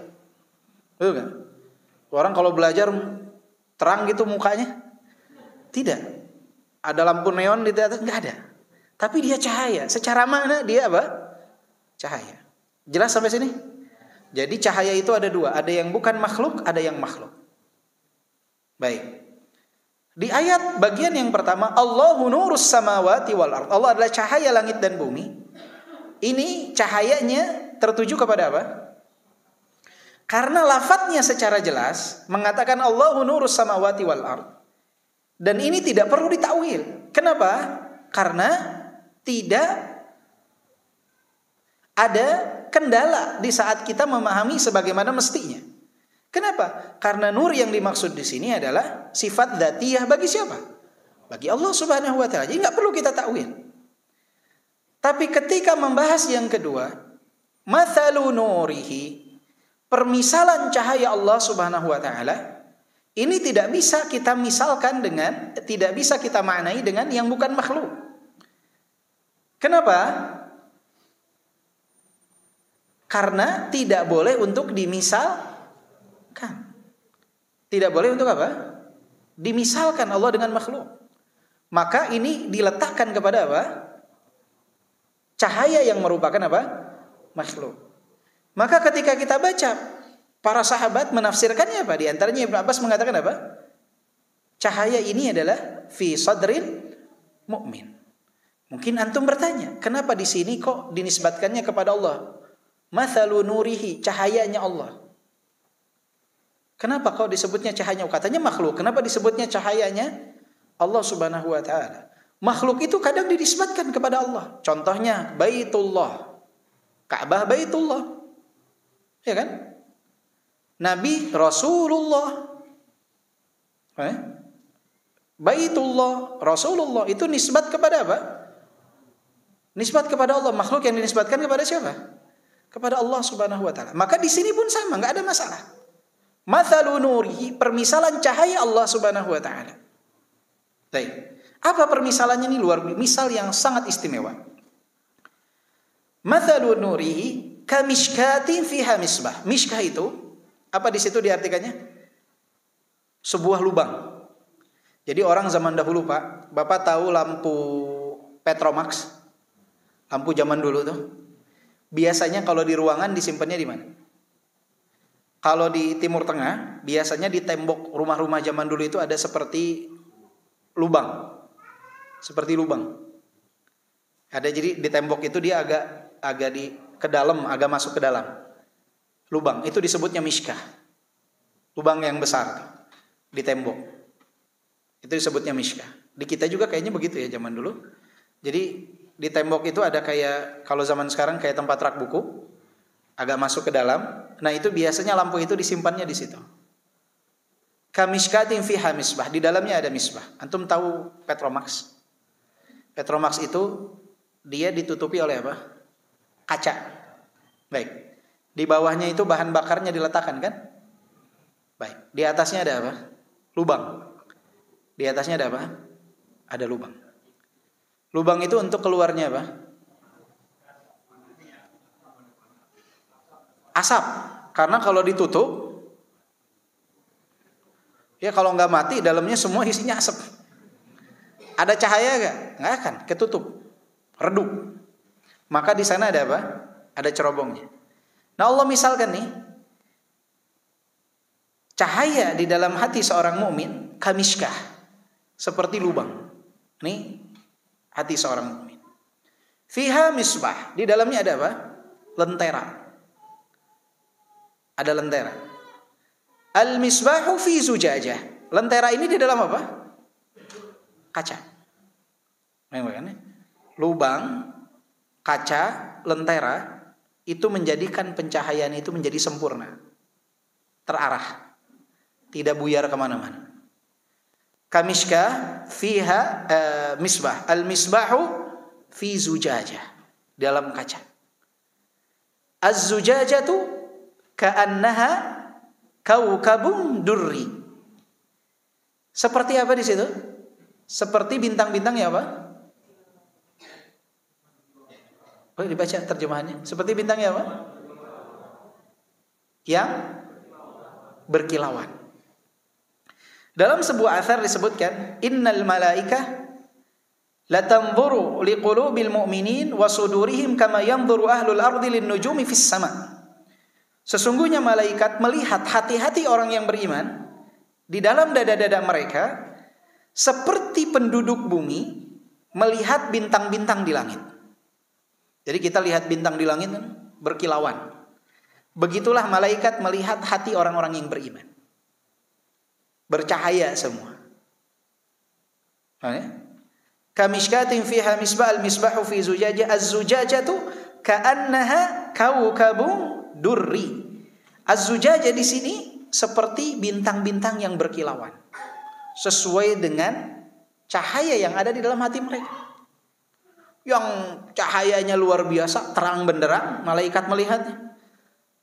[SPEAKER 2] Betul kan? Orang kalau belajar terang gitu mukanya? Tidak. Ada lampu neon di atas? Enggak ada. Tapi dia cahaya. Secara makna dia apa? Cahaya. Jelas sampai sini? Jadi cahaya itu ada dua. Ada yang bukan makhluk, ada yang makhluk. Baik. Di ayat bagian yang pertama, Allahu nurus samawati wal ardh. Allah adalah cahaya langit dan bumi. Ini cahayanya tertuju kepada apa? Karena lafadznya secara jelas mengatakan Allahu nurus samawati wal ardh. Dan ini tidak perlu ditakwil. Kenapa? Karena tidak ada kendala di saat kita memahami sebagaimana mestinya. Kenapa? Karena nur yang dimaksud di sini adalah sifat dzatiyah bagi siapa? Bagi Allah Subhanahu wa taala. Jadi enggak perlu kita takwil. Tapi ketika membahas yang kedua, mathalu nurihi, permisalan cahaya Allah Subhanahu wa taala, ini tidak bisa kita misalkan dengan, tidak bisa kita maknai dengan yang bukan makhluk. Kenapa? Karena tidak boleh untuk dimisalkan. Tidak boleh untuk apa? Dimisalkan Allah dengan makhluk. Maka ini diletakkan kepada apa? Cahaya yang merupakan apa? Makhluk. Maka ketika kita baca, para sahabat menafsirkannya apa? Di antaranya Ibnu Abbas mengatakan apa? Cahaya ini adalah fi sadril mu'min. Mungkin antum bertanya, kenapa di sini kok dinisbatkannya kepada Allah? Mathalu nurihi, cahayanya Allah. Kenapa kok disebutnya cahayanya? Katanya makhluk. Kenapa disebutnya cahayanya Allah Subhanahu wa taala? Makhluk itu kadang dinisbatkan kepada Allah. Contohnya Baitullah. Ka'bah Baitullah. Ya kan? Nabi Rasulullah. Baitullah, Rasulullah itu nisbat kepada apa? Nisbat kepada Allah. Makhluk yang dinisbatkan kepada siapa? Kepada Allah Subhanahu wa taala. Maka di sini pun sama, enggak ada masalah. Mathalu nurihi, permisalan cahaya Allah Subhanahu wa taala. Baik. Apa permisalannya ini? Luar biasa, misal yang sangat istimewa. Mathalu nurihi kamishkatin fiha misbah. Mishkah itu apa di situ diartikannya? Sebuah lubang. Jadi orang zaman dahulu, Pak, Bapak tahu lampu Petromax? Lampu zaman dulu tuh. Biasanya kalau di ruangan disimpannya di mana? Kalau di Timur Tengah, biasanya di tembok rumah-rumah zaman dulu itu ada seperti lubang. Seperti lubang. Ada, jadi di tembok itu dia agak di ke dalam, agak masuk ke dalam. Lubang itu disebutnya mishkah. Lubang yang besar di tembok. Itu disebutnya mishkah. Di kita juga kayaknya begitu ya zaman dulu. Jadi di tembok itu ada kayak, kalau zaman sekarang kayak tempat rak buku, agak masuk ke dalam. Nah itu biasanya lampu itu disimpannya di situ. Kamishkatin fiha misbah, di dalamnya ada misbah. Antum tahu Petromax? Petromax itu dia ditutupi oleh apa? Kaca. Baik. Di bawahnya itu bahan bakarnya diletakkan kan? Baik. Di atasnya ada apa? Lubang. Di atasnya ada apa? Ada lubang. Lubang itu untuk keluarnya apa? Asap. Karena kalau ditutup, ya kalau nggak mati dalamnya semua isinya asap. Ada cahaya nggak? Nggak akan, ketutup, redup. Maka di sana ada apa? Ada cerobongnya. Nah Allah misalkan nih, cahaya di dalam hati seorang mukmin kamishkah, seperti lubang. Nih hati seorang mukmin. Fiha misbah, di dalamnya ada apa? Lentera. Ada lentera. Al misbahu fi zujajah. Lentera ini di dalam apa? Kaca. Memang kan? lubang kaca, lentera itu menjadikan pencahayaan itu menjadi sempurna, terarah, tidak buyar kemana-mana. Kamishkah fiha misbah, al misbahu fi zujajah, dalam kaca. Az-zujajatu ka'annaha kaukabun durri. Seperti apa di situ? Seperti bintang-bintang ya apa? Oh, dibaca terjemahannya. Seperti bintang ya apa? Yang berkilauan. Dalam sebuah athar disebutkan, innal malaikah latanzuru liqulubil mu'minin wa sudurihim kama yanzuru ahlul ardi lin nujumi fis sama. Sesungguhnya malaikat melihat hati-hati orang yang beriman di dalam dada-dada mereka seperti penduduk bumi melihat bintang-bintang di langit. Jadi kita lihat bintang di langit berkilauan. Begitulah malaikat melihat hati orang-orang yang beriman. Bercahaya semua. Kamishkatin fiha misbah, al-misbahu fi zujajah, az-zujajatu ka'annaha kaukabun durri. Az-zujajah di sini seperti bintang-bintang yang berkilauan, sesuai dengan cahaya yang ada di dalam hati mereka. Yang cahayanya luar biasa, terang benderang, malaikat melihatnya.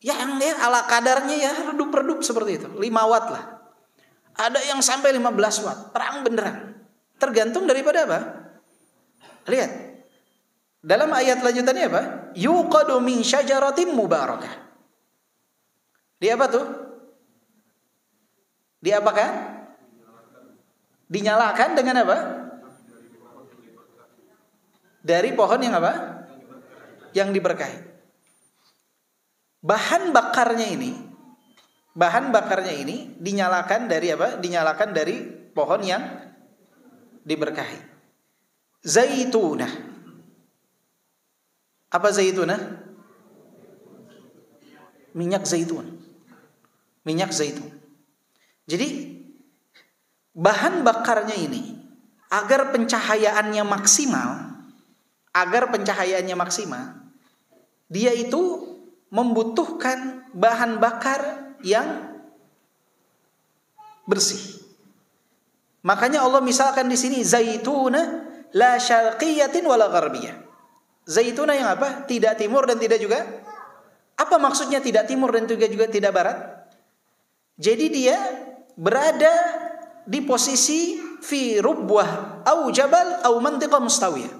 [SPEAKER 2] Yang ala kadarnya ya redup-redup seperti itu, 5 watt lah. Ada yang sampai 15 watt, terang benderang. Tergantung daripada apa? Lihat. Dalam ayat lanjutannya apa? Yuqadu min syajaratin mubarakah. Dia apa tuh? Diapakan? Dinyalakan dengan apa? Dari pohon yang apa? Yang diberkahi. Bahan bakarnya ini dinyalakan dari apa? Dinyalakan dari pohon yang diberkahi. Zaitunah. Apa zaitunah? Minyak zaitun. Minyak zaitun. Jadi bahan bakarnya ini agar pencahayaannya maksimal, dia itu membutuhkan bahan bakar yang bersih. Makanya Allah misalkan di sini zaituna la syarqiyatin wala gharbiyah. Zaituna yang apa? Tidak timur dan tidak juga. Apa maksudnya tidak timur dan juga tidak barat? Jadi dia berada di posisi fi rubwah au jabal au mantiqah mustawiyah.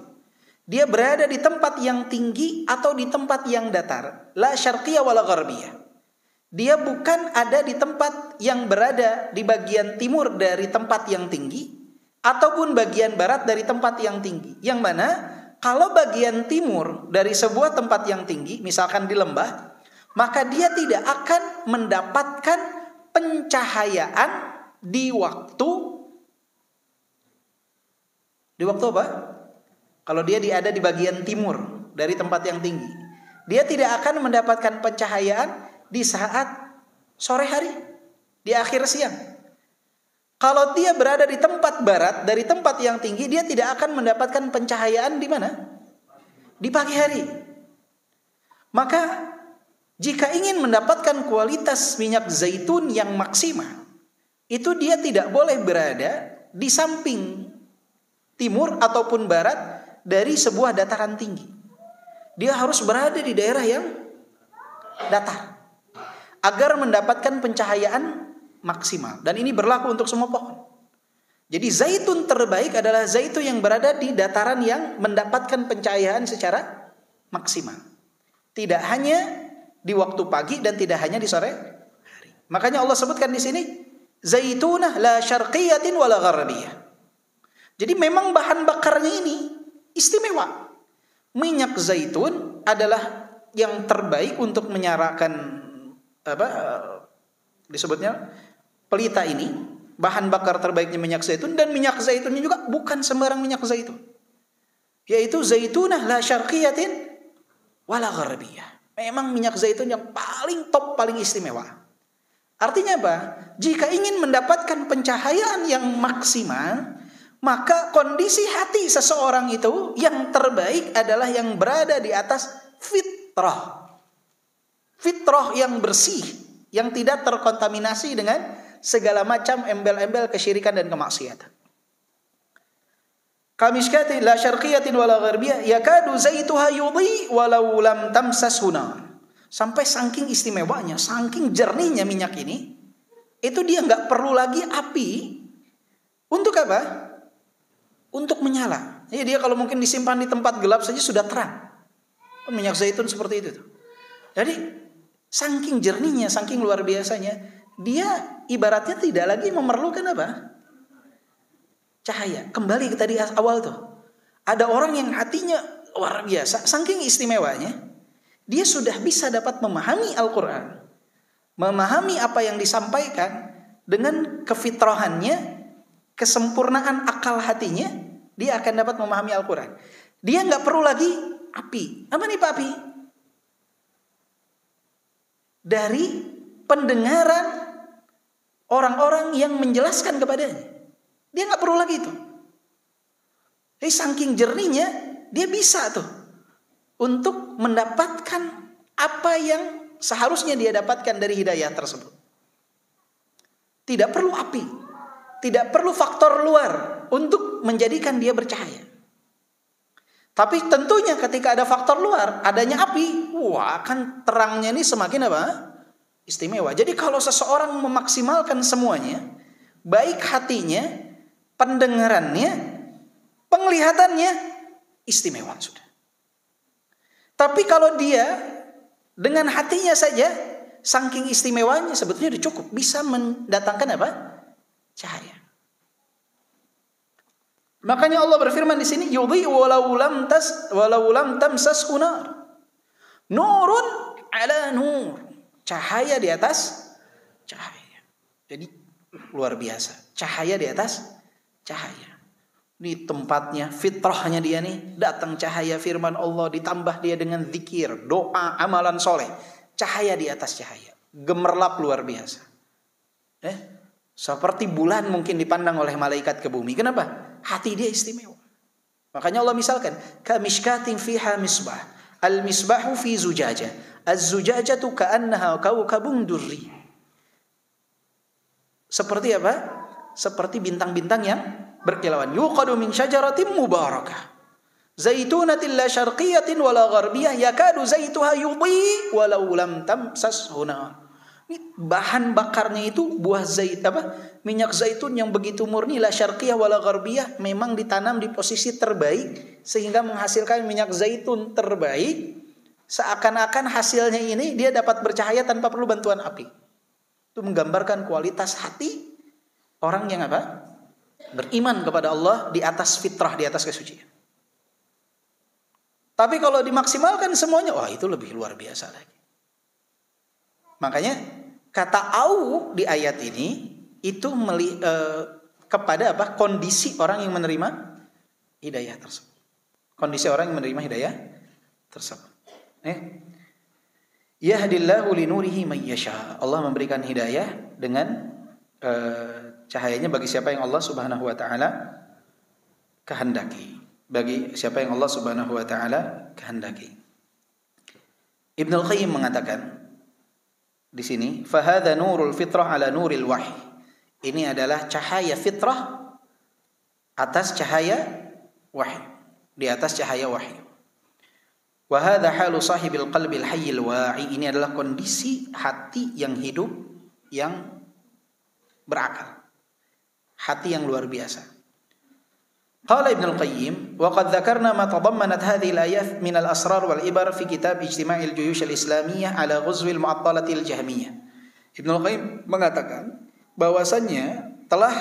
[SPEAKER 2] Dia berada di tempat yang tinggi atau di tempat yang datar. La syarqiyah wala gharbiyah. Dia bukan ada di tempat yang berada di bagian timur dari tempat yang tinggi ataupun bagian barat dari tempat yang tinggi. Yang mana kalau bagian timur dari sebuah tempat yang tinggi, misalkan di lembah, maka dia tidak akan mendapatkan pencahayaan di waktu apa? Kalau dia ada di bagian timur dari tempat yang tinggi, dia tidak akan mendapatkan pencahayaan di saat sore hari, di akhir siang. Kalau dia berada di tempat barat dari tempat yang tinggi, dia tidak akan mendapatkan pencahayaan di mana? Di pagi hari. Maka jika ingin mendapatkan kualitas minyak zaitun yang maksimal, itu dia tidak boleh berada di samping timur ataupun barat dari sebuah dataran tinggi. Dia harus berada di daerah yang datar agar mendapatkan pencahayaan maksimal. Dan ini berlaku untuk semua pohon. Jadi zaitun terbaik adalah zaitun yang berada di dataran yang mendapatkan pencahayaan secara maksimal. Tidak hanya di waktu pagi dan tidak hanya di sore hari. Makanya Allah sebutkan di sini zaitunah la syarqiyatin wala gharbiyah. Jadi memang bahan bakarnya ini istimewa. Minyak zaitun adalah yang terbaik untuk menyalakan disebutnya pelita ini, bahan bakar terbaiknya minyak zaitun, dan minyak zaitunnya juga bukan sembarang minyak zaitun, yaitu zaitunah la syarqiyatin wala gharbiyah. Memang minyak zaitun yang paling top, paling istimewa. Artinya apa? Jika ingin mendapatkan pencahayaan yang maksimal, maka kondisi hati seseorang itu yang terbaik adalah yang berada di atas fitrah. Fitrah yang bersih, yang tidak terkontaminasi dengan segala macam embel-embel kesyirikan dan kemaksiatan. Kamishkatin la syarqiyatin wala gharbiyah yakadu zaituha yudhi walau lam tamsashu nar. Sampai saking istimewanya, saking jernihnya minyak ini, itu dia nggak perlu lagi api untuk apa? Untuk menyala. Jadi dia kalau mungkin disimpan di tempat gelap saja sudah terang. Minyak zaitun seperti itu. Jadi saking jernihnya, saking luar biasanya, dia ibaratnya tidak lagi memerlukan apa? Cahaya. Kembali ke tadi awal tuh. Ada orang yang hatinya luar biasa, saking istimewanya, dia sudah bisa dapat memahami Al-Quran, memahami apa yang disampaikan dengan kefitrahannya, kesempurnaan akal hatinya, dia akan dapat memahami Al-Quran. Dia nggak perlu lagi api. Apa nih Pak api? Dari pendengaran orang-orang yang menjelaskan kepadanya. Dia nggak perlu lagi itu. Jadi saking jernihnya, dia bisa tuh untuk mendapatkan apa yang seharusnya dia dapatkan dari hidayah tersebut. Tidak perlu api, tidak perlu faktor luar untuk menjadikan dia bercahaya. Tapi tentunya ketika ada faktor luar, adanya api, wah kan terangnya ini semakin apa? Istimewa. Jadi kalau seseorang memaksimalkan semuanya, baik hatinya, pendengarannya, penglihatannya, istimewa sudah. Tapi kalau dia dengan hatinya saja, saking istimewanya sebetulnya sudah cukup, bisa mendatangkan apa? Cahaya. Makanya Allah berfirman di sini, yudhi walau lam tamsashu nar. Nurun ala nur. Cahaya di atas cahaya. Jadi luar biasa. Cahaya di atas cahaya. Di tempatnya, fitrahnya dia nih, datang cahaya firman Allah, ditambah dia dengan zikir, doa, amalan soleh. Cahaya di atas cahaya. Gemerlap luar biasa. Seperti bulan mungkin dipandang oleh malaikat ke bumi. Kenapa? Hati dia istimewa. Makanya Allah misalkan, kamishkatin fiha misbah. Al-misbahu fi zujajah. Az-zujajatu ka'annaha kawkabun durri. Seperti apa? Seperti bintang-bintang yang berkilauan. Yuqadu min syajaratin mubarakah. Zaitunatin la syarqiyatin wala gharbiyah yakadu zaituha yudhi walau lam tamsashu nar. Ini bahan bakarnya itu buah minyak zaitun yang begitu murni, la syarqiyah wala gharbiyah, memang ditanam di posisi terbaik sehingga menghasilkan minyak zaitun terbaik. Seakan-akan hasilnya ini dia dapat bercahaya tanpa perlu bantuan api. Itu menggambarkan kualitas hati orang yang apa? Beriman kepada Allah di atas fitrah, di atas kesucian. Tapi kalau dimaksimalkan semuanya, wah itu lebih luar biasa lagi. Makanya kata au di ayat ini itu kepada apa? Kondisi orang yang menerima hidayah tersebut. Kondisi orang yang menerima hidayah tersebut. Yahdillahu linurihi may yasha. Allah memberikan hidayah dengan cahayanya bagi siapa yang Allah Subhanahu wa taala kehendaki. Bagi siapa yang Allah Subhanahu wa taala kehendaki. Ibnu Al-Qayyim mengatakan di sini, fa hadza nurul fitrah ala nuril wahyi. Ini adalah cahaya fitrah atas cahaya wahyu, di atas cahaya wahyu. Wa hadza halu sahibil qalbil hayyil wa'i. Ini adalah kondisi hati yang hidup, yang berakal. Hati yang luar biasa. Qala Ibnu Al-Qayyim, wa qad dzakarna ma tadammanat hadhihi al-ayat min al-asrar wal ibar fi kitab Ijtima'il Juyush al-Islamiyah ala ghuzwi al-Mu'attalati al-Jahmiyah. Ibnu Al-Qayyim mengatakan bahwasannya telah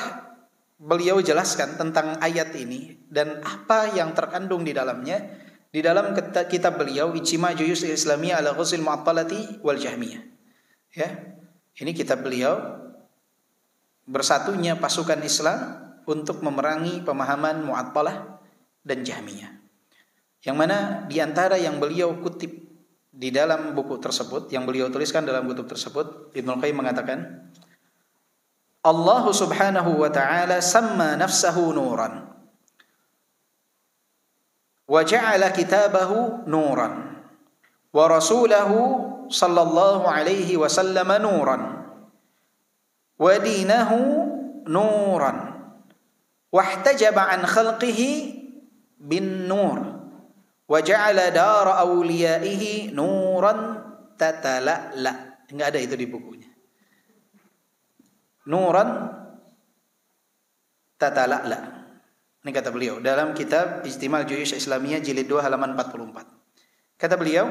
[SPEAKER 2] beliau jelaskan tentang ayat ini dan apa yang terkandung di dalamnya di dalam kitab beliau Ijtima' Juyush al-Islamiyah ala ghuzwi al-Mu'attalati wal Jahmiyah. Ya. Ini kitab beliau bersatunya pasukan Islam untuk memerangi pemahaman Mu'attalah dan Jahmiyah. Yang mana di antara yang beliau kutip di dalam buku tersebut, yang beliau tuliskan dalam buku tersebut, Ibnu Qayyim mengatakan, Allah Subhanahu wa ta'ala samma nafsahu nuran wa ja'ala kitabahu nuran wa rasulahu sallallahu alaihi wasallam nuran wa dinahu nuran wahtajaba an khalqihi bin nur wa ja'ala dara awliyaihi nuran tatala'la. Enggak ada itu di bukunya. Nuran tatala'la. Ini kata beliau dalam kitab Ijtimal Juyush Islamiyah jilid 2 halaman 44. Kata beliau,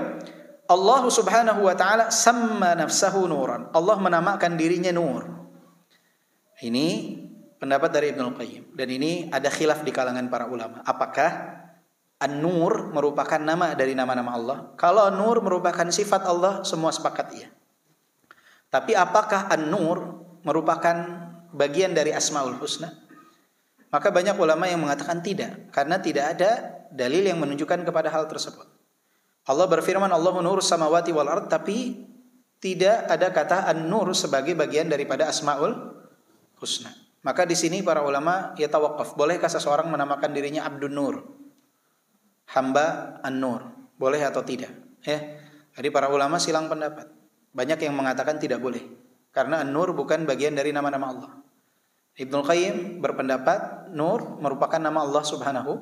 [SPEAKER 2] Allah Subhanahu wa ta'ala samma nafsahu nuran. Allah menamakan dirinya nur. Ini pendapat dari Ibnul Qayyim, dan ini ada khilaf di kalangan para ulama. Apakah An-Nur merupakan nama dari nama-nama Allah? Kalau Nur merupakan sifat Allah, semua sepakat iya. Tapi apakah An-Nur merupakan bagian dari Asmaul Husna? Maka banyak ulama yang mengatakan tidak, karena tidak ada dalil yang menunjukkan kepada hal tersebut. Allah berfirman, Allahu nurus samawati wal ard, tapi tidak ada kata An-Nur sebagai bagian daripada Asmaul Husna. Maka di sini para ulama ya tawakuf, bolehkah seseorang menamakan dirinya Abdun Nur, hamba An-Nur, boleh atau tidak? Jadi para ulama silang pendapat. Banyak yang mengatakan tidak boleh, karena An-Nur bukan bagian dari nama-nama Allah. Ibnul Qayyim berpendapat Nur merupakan nama Allah Subhanahu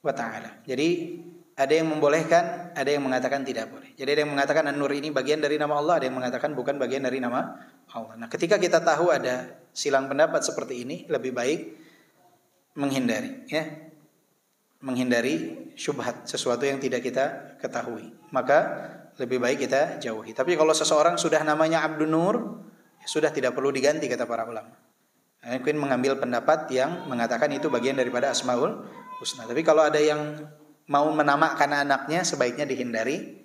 [SPEAKER 2] wa ta'ala. Jadi ada yang membolehkan, ada yang mengatakan tidak boleh. Jadi ada yang mengatakan An-Nur ini bagian dari nama Allah, ada yang mengatakan bukan bagian dari nama Allah. Nah, ketika kita tahu ada silang pendapat seperti ini, lebih baik menghindari, menghindari syubhat, sesuatu yang tidak kita ketahui. Maka lebih baik kita jauhi. Tapi kalau seseorang sudah namanya Abdun Nur, ya sudah tidak perlu diganti kata para ulama. Mungkin mengambil pendapat yang mengatakan itu bagian daripada Asmaul Husna. Tapi kalau ada yang mau menamakan anaknya, sebaiknya dihindari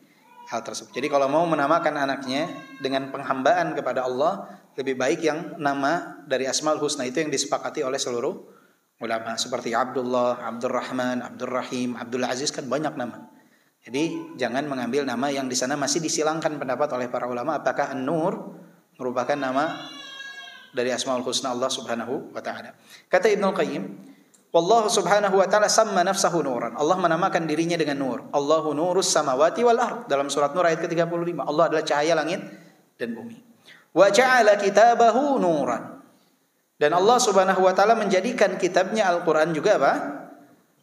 [SPEAKER 2] hal tersebut. Jadi kalau mau menamakan anaknya dengan penghambaan kepada Allah, lebih baik yang nama dari Asmaul Husna itu yang disepakati oleh seluruh ulama. Seperti Abdullah, Abdurrahman, Abdurrahim, Abdul Aziz, kan banyak nama. Jadi jangan mengambil nama yang di sana masih disilangkan pendapat oleh para ulama, apakah An-Nur merupakan nama dari Asmaul Husna Allah Subhanahu wa ta'ala. Kata Ibnul Qayyim, wallahu subhanahu wa ta'ala samma nafsahu nuran. Allah menamakan dirinya dengan nur. Allahu nurus samawati wal ard. Dalam surat Nur ayat ke-35. Allah adalah cahaya langit dan bumi. Wa ja'ala kitabahu nuran. Dan Allah Subhanahu wa ta'ala menjadikan kitabnya Al-Quran juga apa?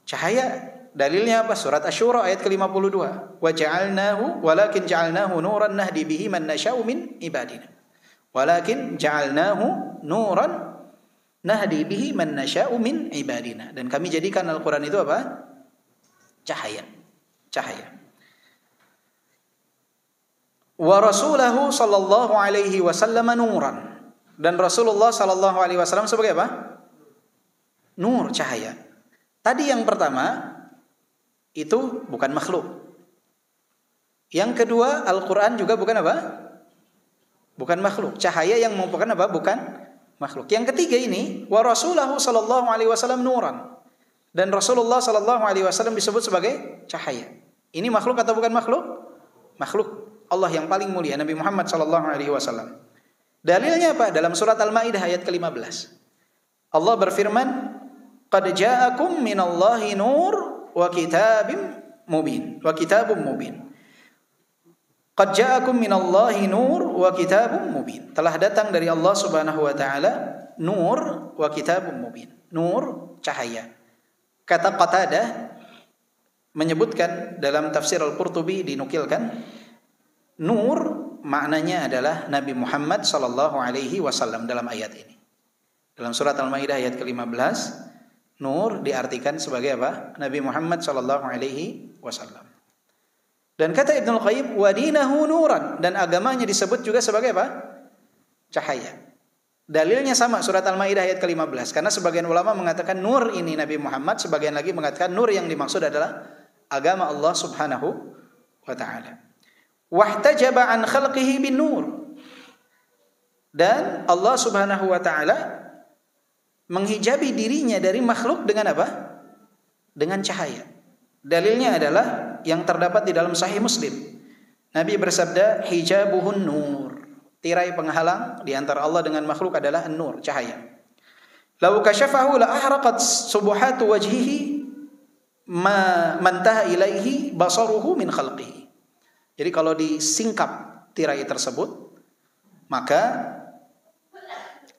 [SPEAKER 2] Cahaya. Dalilnya apa? Surat Asy-Syura ayat ke-52. Wa ja'alnahu walakin ja'alnahu nuran nahdi bihi man nasha'u min ibadina. Walakin ja'alnahu nuran nahdi bihi man nasha'u min ibadina. Dan kami jadikan Al-Quran itu apa? Cahaya. Cahaya. Wa rasulahu sallallahu alaihi wasallam nuran. Dan Rasulullah sallallahu alaihi wasallam sebagai apa? Nur, cahaya. Tadi yang pertama itu bukan makhluk. Yang kedua, Al-Quran juga bukan apa? Bukan makhluk. Cahaya yang merupakan apa? Bukan makhluk. Yang ketiga ini, wa rasulahu sallallahu alaihi wasallam nuran. Dan Rasulullah sallallahu alaihi wasallam disebut sebagai cahaya. Ini makhluk atau bukan makhluk? Makhluk. Allah yang paling mulia, Nabi Muhammad sallallahu alaihi wasallam. Dalilnya apa? Dalam surat Al-Maidah ayat ke-15. Allah berfirman, "Qad ja'akum minallahi nur wa kitabim mubin." Wa kitabum mubin. Qad ja'akum minallahi nur wa kitabum mubin. Telah datang dari Allah Subhanahu wa taala nur wa kitabum mubin. Nur, cahaya. Kata Qatadah menyebutkan dalam tafsir Al-Qurtubi, dinukilkan, nur maknanya adalah Nabi Muhammad sallallahu alaihi wasallam dalam ayat ini. Dalam surat Al-Maidah ayat ke-15, nur diartikan sebagai apa? Nabi Muhammad sallallahu alaihi wasallam. Dan kata Ibnul Qayyim, wa dinahu nuran, dan agamanya disebut juga sebagai apa? Cahaya. Dalilnya sama, surat Al-Maidah ayat ke-15. Karena sebagian ulama mengatakan nur ini Nabi Muhammad, sebagian lagi mengatakan nur yang dimaksud adalah agama Allah Subhanahu wa ta'ala. Wahtajaba an khalqihi bin nur. Dan Allah Subhanahu wa ta'ala menghijabi dirinya dari makhluk dengan apa? Dengan cahaya. Dalilnya adalah yang terdapat di dalam Sahih Muslim. Nabi bersabda, hijabuhun nur. Tirai penghalang di antara Allah dengan makhluk adalah an-nur, cahaya. Lau kasyafahu la ahraqat subuhatu wajhihi ma mantaha ilaihi basaruhu min khalqihi. Jadi kalau disingkap tirai tersebut, maka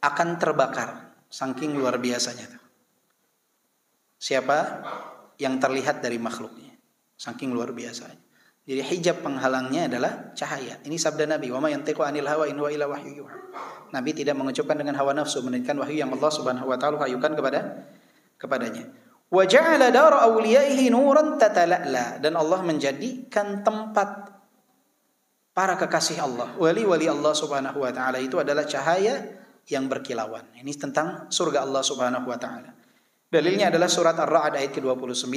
[SPEAKER 2] akan terbakar saking luar biasanya. Siapa yang terlihat dari makhluknya, saking luar biasanya. Jadi hijab penghalangnya adalah cahaya. Ini sabda Nabi, "Wa ma yantiqu 'anil hawa in huwa illa wahyu yuha." Nabi tidak mengucapkan dengan hawa nafsu, melainkan wahyu yang Allah Subhanahu wa taala wahyukan kepadanya. Wa ja'ala dara awliyaihi nuran tatala'la, dan Allah menjadikan tempat para kekasih Allah, wali-wali Allah Subhanahu wa taala itu adalah cahaya yang berkilauan. Ini tentang surga Allah Subhanahu wa taala. Dalilnya adalah surat Ar-Ra'd ayat ke-29,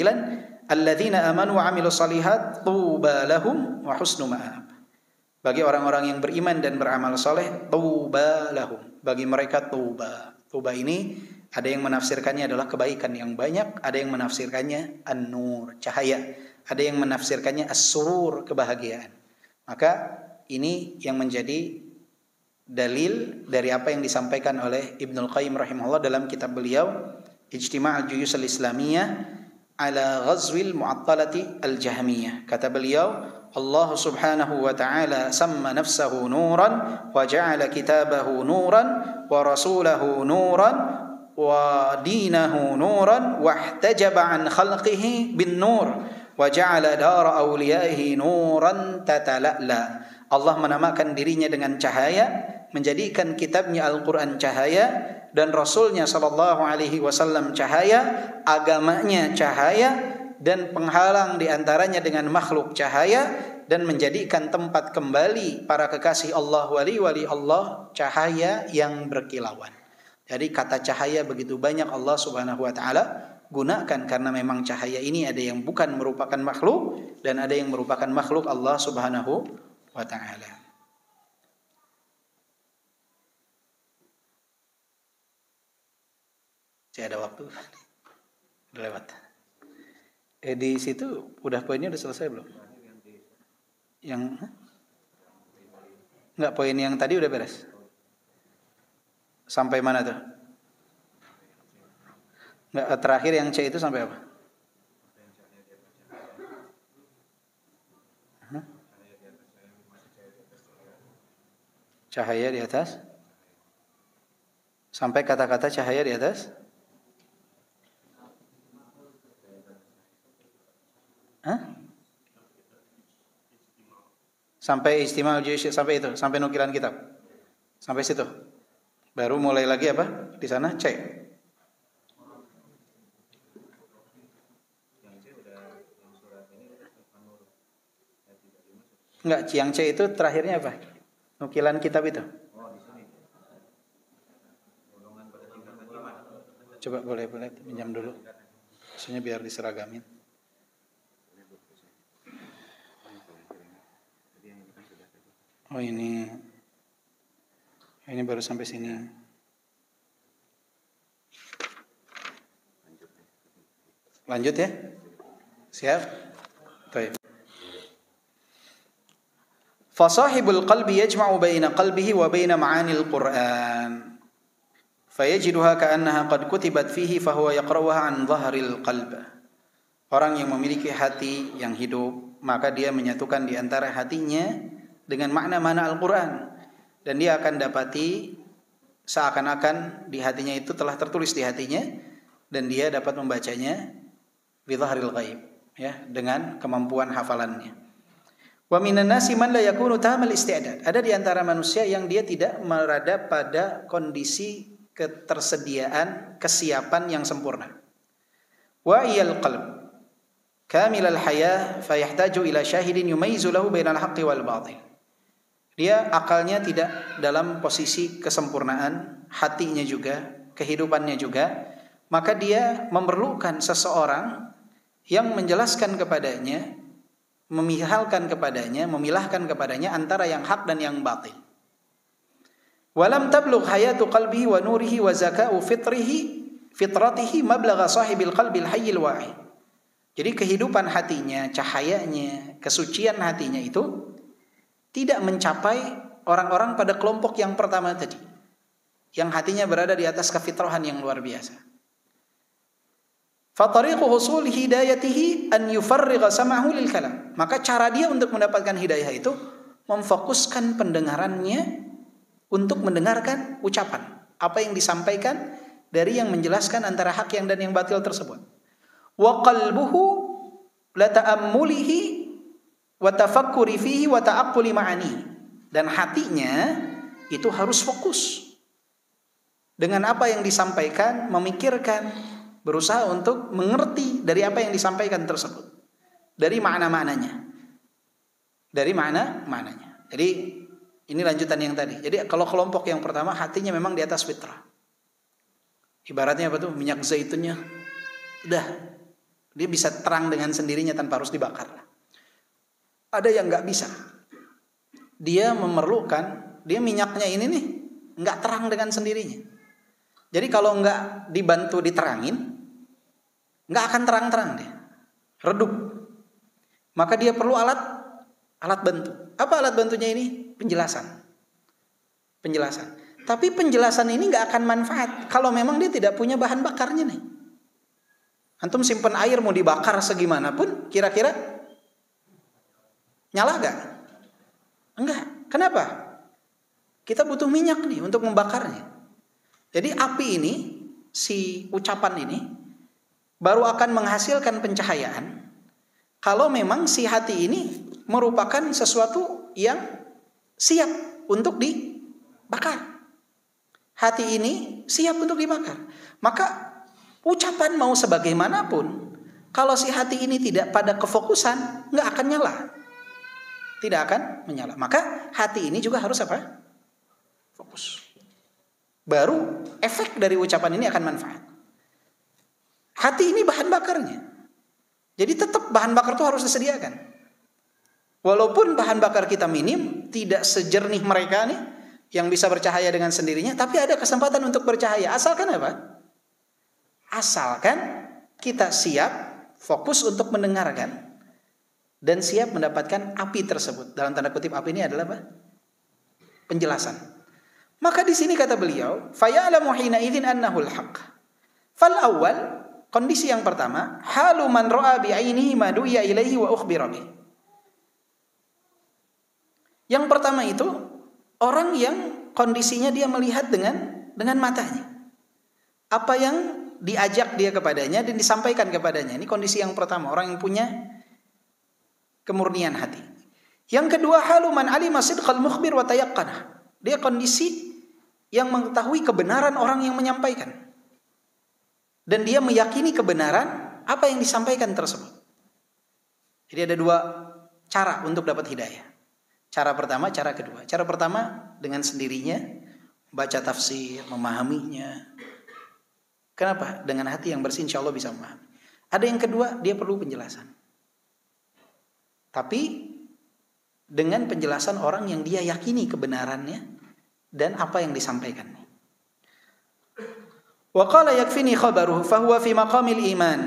[SPEAKER 2] alladzina amanu wa 'amilus shalihat tuba lahum wa husnu ma'ab. Bagi orang-orang yang beriman dan beramal saleh, tuba lahum, bagi mereka tuba. Tuba ini ada yang menafsirkannya adalah kebaikan yang banyak, ada yang menafsirkannya an-nur, cahaya, ada yang menafsirkannya as-surur, kebahagiaan. Maka ini yang menjadi dalil dari apa yang disampaikan oleh Ibnul Qayyim rahimahullah dalam kitab beliau Ijtima' al-Juyus al-Islamiyah ala ghazwil mu'attalati al-Jahmiyah. Kata beliau, Allah Subhanahu wa ta'ala samma nafsahu nuran wa ja'ala kitabahu nuran wa rasulahu nuran wa dinahu nuran wa ihtajaba an khalqihi bin nur wa ja'ala dara awliyaihi nuran tatala'la. Allah menamakan dirinya dengan cahaya, menjadikan kitabnya Al-Quran cahaya, dan Rasulnya Sallallahu Alaihi Wasallam cahaya, agamanya cahaya, dan penghalang diantaranya dengan makhluk cahaya, dan menjadikan tempat kembali para kekasih Allah, wali-wali Allah, cahaya yang berkilauan. Jadi kata cahaya begitu banyak Allah Subhanahu Wa Taala gunakan, karena memang cahaya ini ada yang bukan merupakan makhluk dan ada yang merupakan makhluk Allah Subhanahu Wa Taala. Ada waktu, udah lewat. Di situ udah poinnya udah selesai belum? Yang enggak, poin yang tadi udah beres. Sampai mana tuh? Enggak, terakhir yang C itu sampai apa? Cahaya di atas. Sampai kata-kata cahaya di atas. Sampai istimal juz, sampai itu, sampai nukilan kitab, sampai situ. Baru mulai lagi apa? Di sana C. Enggak, yang C itu terakhirnya apa? Nukilan kitab itu. Coba boleh pinjam dulu. Maksudnya biar diseragamin. Oh ini baru sampai sini. Lanjut ya. Siap? Baik. Fasahibul qalbi yajma'u baina qalbihi wa baina ma'anil Qur'an. Fayajiduha ka'annaha qad kutibat fihi fahuwa yaqra'uha an dhahril qalb. Orang yang memiliki hati yang hidup, maka dia menyatukan di antara hatinya dengan makna-makna Al-Quran, dan dia akan dapati seakan-akan di hatinya itu telah tertulis di hatinya, dan dia dapat membacanya bidhahril ghaib, ya, dengan kemampuan hafalannya. Wa minan nasi man la yakunu tamal isti'dad. Ada di antara manusia yang dia tidak berada pada kondisi ketersediaan, kesiapan yang sempurna. Wa iyal qalb kamil al-haya fayahtaju ila syahidin yumayyizu lahu bainal haqqi wal batil. Dia akalnya tidak dalam posisi kesempurnaan, hatinya juga, kehidupannya juga, maka dia memerlukan seseorang yang menjelaskan kepadanya, memilahkan kepadanya antara yang hak dan yang batil. Walam tablugh hayatu qalbihi wa nurihi wa zaka'u fitratihi mablagha sahibil qalbil hayyil wa'i. Jadi kehidupan hatinya, cahayanya, kesucian hatinya itu tidak mencapai orang-orang pada kelompok yang pertama tadi, yang hatinya berada di atas kefitrahan yang luar biasa. Fatariqu husul hidayatihi an yufarriga sam'ahu lil kalam. Maka cara dia untuk mendapatkan hidayah itu memfokuskan pendengarannya untuk mendengarkan ucapan, apa yang disampaikan dari yang menjelaskan antara hak dan yang batil tersebut. Wa qalbuhu la ta'ammulihi wa tafakkuri fihi wa ta'aqquli ma'ani. Dan hatinya itu harus fokus dengan apa yang disampaikan, memikirkan, berusaha untuk mengerti dari apa yang disampaikan tersebut, dari makna-maknanya. Dari makna-maknanya. Jadi ini lanjutan yang tadi. Jadi kalau kelompok yang pertama hatinya memang di atas fitrah. Ibaratnya apa tuh? Minyak zaitunnya udah, dia bisa terang dengan sendirinya tanpa harus dibakar. Ada yang nggak bisa. Dia memerlukan, dia minyaknya ini nih nggak terang dengan sendirinya. Jadi kalau nggak dibantu diterangin, nggak akan terang-terang dia, redup. Maka dia perlu alat bantu. Apa alat bantunya ini? Penjelasan. Tapi penjelasan ini nggak akan manfaat kalau memang dia tidak punya bahan bakarnya nih. Antum simpen air mau dibakar segimanapun, kira-kira nyala gak? Enggak. Kenapa? Kita butuh minyak nih untuk membakarnya. Jadi api ini, si ucapan ini baru akan menghasilkan pencahayaan kalau memang si hati ini merupakan sesuatu yang siap untuk dibakar. Hati ini siap untuk dibakar. Maka ucapan mau sebagaimanapun, kalau si hati ini tidak pada kefokusan, nggak akan nyala. Tidak akan menyala. Maka hati ini juga harus apa? Fokus. Baru efek dari ucapan ini akan manfaat. Hati ini bahan bakarnya. Jadi tetap bahan bakar itu harus disediakan. Walaupun bahan bakar kita minim, tidak sejernih mereka nih yang bisa bercahaya dengan sendirinya, tapi ada kesempatan untuk bercahaya. Asalkan apa? Asalkan kita siap, fokus untuk mendengarkan dan siap mendapatkan api tersebut. Dalam tanda kutip api ini adalah apa? Penjelasan. Maka di sini kata beliau, faya'lamu hina idzin annahu al-haq. Fal awwal, kondisi yang pertama, halu man ra'a bi 'ainihi ma du'iya ilaihi wa ukhbira bih. Yang pertama itu orang yang kondisinya dia melihat dengan matanya. Apa yang diajak dia kepadanya dan disampaikan kepadanya. Ini kondisi yang pertama, orang yang punya kemurnian hati. Yang kedua, halu man alima sidqal mukhbir wa tayaqqana. Dia kondisi yang mengetahui kebenaran orang yang menyampaikan. Dan dia meyakini kebenaran apa yang disampaikan tersebut. Jadi ada dua cara untuk dapat hidayah. Cara pertama, cara kedua. Cara pertama dengan sendirinya baca tafsir, memahaminya. Kenapa? Dengan hati yang bersih insya Allah bisa memahami. Ada yang kedua, dia perlu penjelasan. Tapi dengan penjelasan orang yang dia yakini kebenarannya dan apa yang disampaikan. Wa qala yakfini khabaruhu fa huwa fi maqamil iman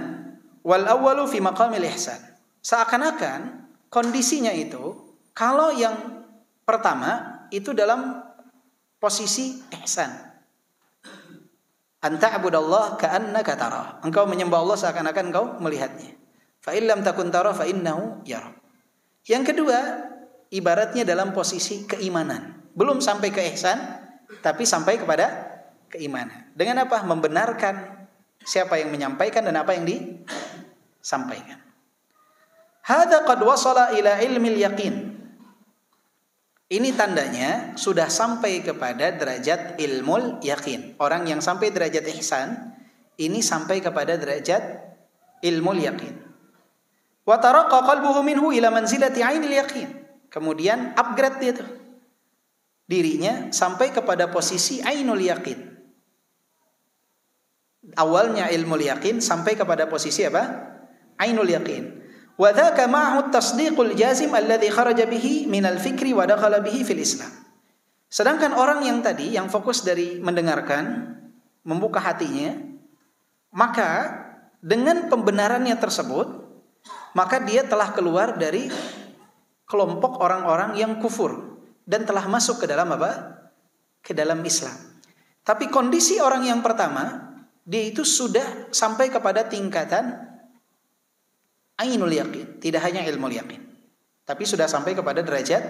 [SPEAKER 2] wal awwalu fi maqamil ihsan. Seakan-akan kondisinya itu kalau yang pertama itu dalam posisi ihsan. Anta abudallah ka'annaka tarah. Engkau menyembah Allah seakan-akan engkau melihatnya. Fa in lam takun tarah fa innahu yara. Yang kedua, ibaratnya dalam posisi keimanan. Belum sampai ke ihsan, tapi sampai kepada keimanan. Dengan apa? Membenarkan siapa yang menyampaikan dan apa yang disampaikan. Hadza qad wasala ila ilmil yaqin. Ini tandanya sudah sampai kepada derajat ilmul yakin. Orang yang sampai derajat ihsan ini sampai kepada derajat ilmul yakin. Wa taraqa qalbuhu minhu ila manzilati ainil yakin. Kemudian upgrade dia tuh. Dirinya sampai kepada posisi ainul yakin. Awalnya ilmul yakin sampai kepada posisi apa? Ainul yakin. Wa dzaka ma'hu at-tasdiqul jazim alladhi kharaja bihi minal fikri wa dakhala bihi fil Islam. Sedangkan orang yang tadi yang fokus dari mendengarkan, membuka hatinya, maka dengan pembenarannya tersebut, maka dia telah keluar dari kelompok orang-orang yang kufur, dan telah masuk ke dalam apa? Ke dalam Islam. Tapi kondisi orang yang pertama, dia itu sudah sampai kepada tingkatan ainul yaqin, tidak hanya ilmu yaqin, tapi sudah sampai kepada derajat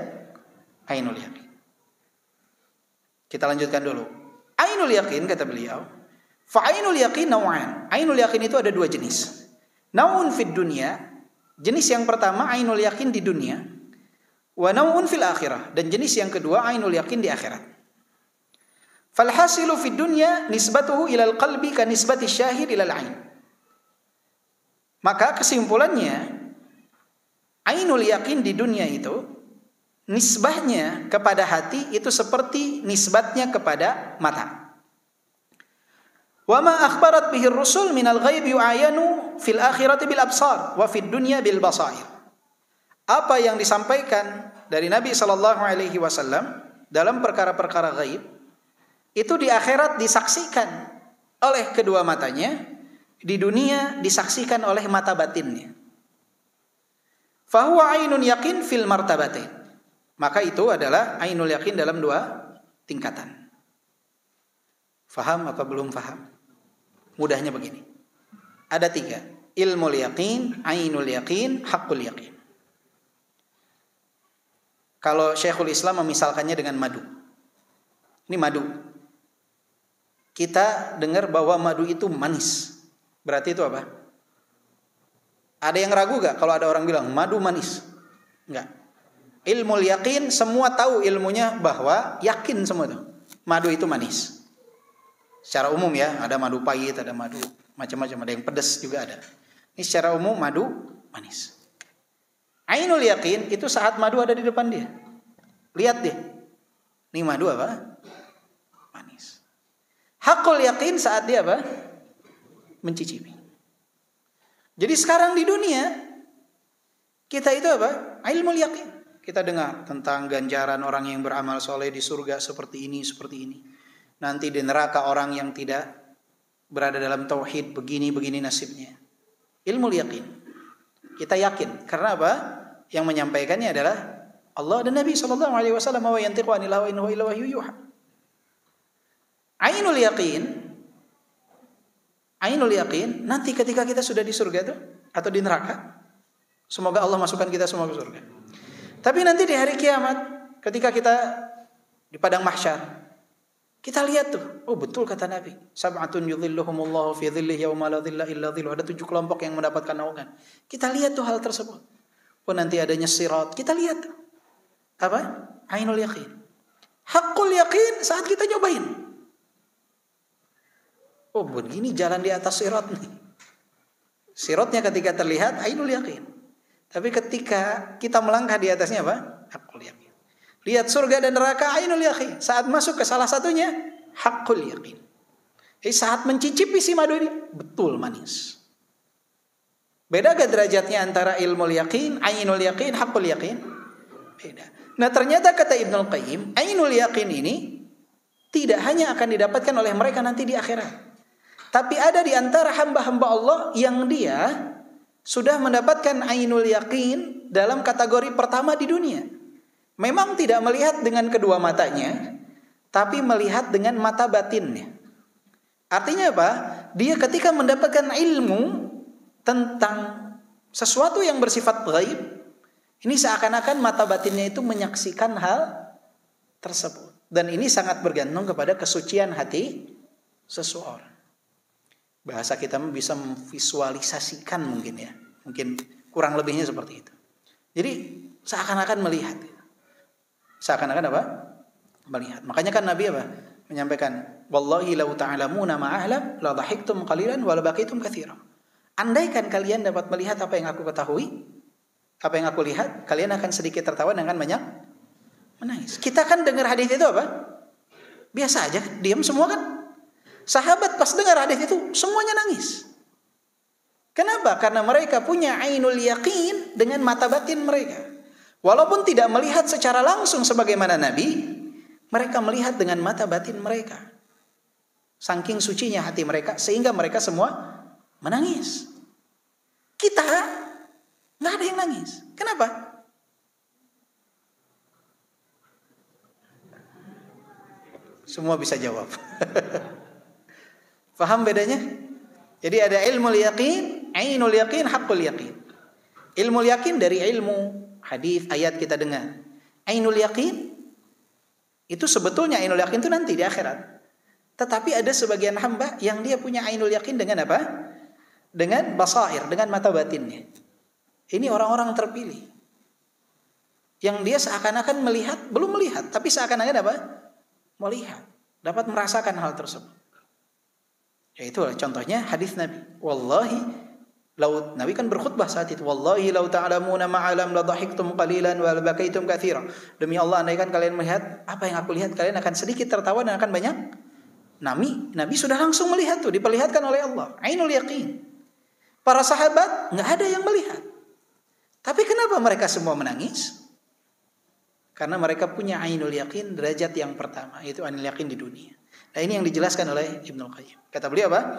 [SPEAKER 2] ainul yaqin. Kita lanjutkan dulu. Ainul yaqin kata beliau, fa ainul yaqin naw'an. Ainul yaqin itu ada dua jenis. Naw'un fid dunya, jenis yang pertama ainul yaqin di dunia, wa naw'un fil akhirah, dan jenis yang kedua ainul yaqin di akhirat. Falhasilu fid dunya nisbatuhu ilal qalbi ka nisbati syahid ilal ain. Maka kesimpulannya, ainul yaqin di dunia itu nisbahnya kepada hati itu seperti nisbatnya kepada mata. Wa ma akhbarat bihi ar-rusul minal ghaib yu'ayanu fil akhirati bil absar wa fid dunya bil basair. Apa yang disampaikan dari Nabi sallallahu alaihi wasallam dalam perkara-perkara ghaib itu di akhirat disaksikan oleh kedua matanya, di dunia disaksikan oleh mata batinnya. Fahuwa ainun yaqin fil martabatain. Maka itu adalah ainul yaqin dalam dua tingkatan. Faham apa belum faham? Mudahnya begini. Ada tiga. Ilmul yaqin, ainul yaqin, haqqul yaqin. Kalau Syekhul Islam memisalkannya dengan madu. Ini madu. Kita dengar bahwa madu itu manis. Berarti itu apa? Ada yang ragu gak kalau ada orang bilang madu manis? Enggak. Ilmul yaqin, semua tahu ilmunya bahwa yakin semua tuh madu itu manis. Secara umum ya, ada madu pahit, ada madu macam-macam, ada yang pedas juga ada. Ini secara umum madu manis. Ainul yaqin itu saat madu ada di depan dia. Lihat deh. Ini madu apa? Manis. Haqqul yaqin saat dia apa? Mencicipi. Jadi sekarang di dunia kita itu apa? Ilmul yaqin. Kita dengar tentang ganjaran orang yang beramal soleh di surga seperti ini, seperti ini. Nanti di neraka orang yang tidak berada dalam tauhid begini nasibnya. Ilmul yaqin. Kita yakin. Karena apa? Yang menyampaikannya adalah Allah dan Nabi sallallahu alaihi wasallam, wa yantiqu anil hawa in huwa illa wahyun yuha. Ainul yaqin nanti ketika kita sudah di surga itu atau di neraka, semoga Allah masukkan kita semua ke surga. Tapi nanti di hari kiamat ketika kita di padang mahsyar, kita lihat tuh, oh betul kata Nabi, sab'atun yudhilluhumullahu fi dhillihi yauma la dhilla illa dhilluh. Ada 7 kelompok yang mendapatkan naungan. Kita lihat tuh hal tersebut. Oh nanti adanya sirat, kita lihat tuh. Apa? Ainul yaqin. Haqqul yaqin saat kita nyobain. Oh begini jalan di atas sirat nih. Siratnya ketika terlihat ainul yaqin. Tapi ketika kita melangkah di atasnya apa? Haqqul yaqin. Lihat surga dan neraka ainul yaqin. Saat masuk ke salah satunya haqqul yaqin. Jadi saat mencicipi si madu ini betul manis. Beda gak derajatnya antara ilmul yaqin, ainul yaqin, haqqul yaqin? Beda. Nah ternyata kata Ibnul Qayyim, ainul yaqin ini tidak hanya akan didapatkan oleh mereka nanti di akhirat. Tapi ada di antara hamba-hamba Allah yang dia sudah mendapatkan ainul yaqin dalam kategori pertama di dunia. Memang tidak melihat dengan kedua matanya, tapi melihat dengan mata batinnya. Artinya apa? Dia ketika mendapatkan ilmu tentang sesuatu yang bersifat ghaib, ini seakan-akan mata batinnya itu menyaksikan hal tersebut. Dan ini sangat bergantung kepada kesucian hati seseorang. Bahasa kita bisa memvisualisasikan mungkin ya. Mungkin kurang lebihnya seperti itu. Jadi seakan-akan melihat. Seakan-akan apa? Melihat. Makanya kan Nabi apa? Menyampaikan, wallahi law ta'lamuna ma a'lam la dhahiktum qalilan wa la baqitum katsiran. Andaikan kalian dapat melihat apa yang aku ketahui, apa yang aku lihat, kalian akan sedikit tertawa dan akan banyak menangis. Kita kan dengar hadis itu apa? Biasa aja, diam semua kan? Sahabat pas dengar hadis itu semuanya nangis. Kenapa? Karena mereka punya ainul yaqin dengan mata batin mereka. Walaupun tidak melihat secara langsung sebagaimana Nabi, mereka melihat dengan mata batin mereka. Saking sucinya hati mereka sehingga mereka semua menangis. Kita nggak ada yang nangis. Kenapa? semua bisa jawab. Paham bedanya? Jadi ada ilmu yaqin, ainul yaqin, haqqul yaqin. Ilmu yakin dari ilmu hadis ayat kita dengar. Ainul yaqin itu sebetulnya ainul yaqin itu nanti di akhirat. Tetapi ada sebagian hamba yang dia punya ainul yaqin dengan apa? Dengan basair, dengan mata batinnya. Ini orang-orang terpilih. Yang dia seakan-akan melihat, belum melihat, tapi seakan-akan apa? Melihat, dapat merasakan hal tersebut. Yaitu contohnya hadis Nabi. Wallahi Nabi kan berkhutbah saat itu. Wallahi law ta'lamuna ma'alam la dhahiktum qalilan wa la bakaitum katsiran. Demi Allah, andaikan kalian melihat apa yang aku lihat, kalian akan sedikit tertawa dan akan banyak. Nabi sudah langsung melihat tuh, diperlihatkan oleh Allah. Ainul yaqin. Para sahabat enggak ada yang melihat. Tapi kenapa mereka semua menangis? Karena mereka punya ainul yaqin derajat yang pertama, yaitu ainul yaqin di dunia. Nah, ini yang dijelaskan oleh Ibnu Qayyim. Kata beliau apa?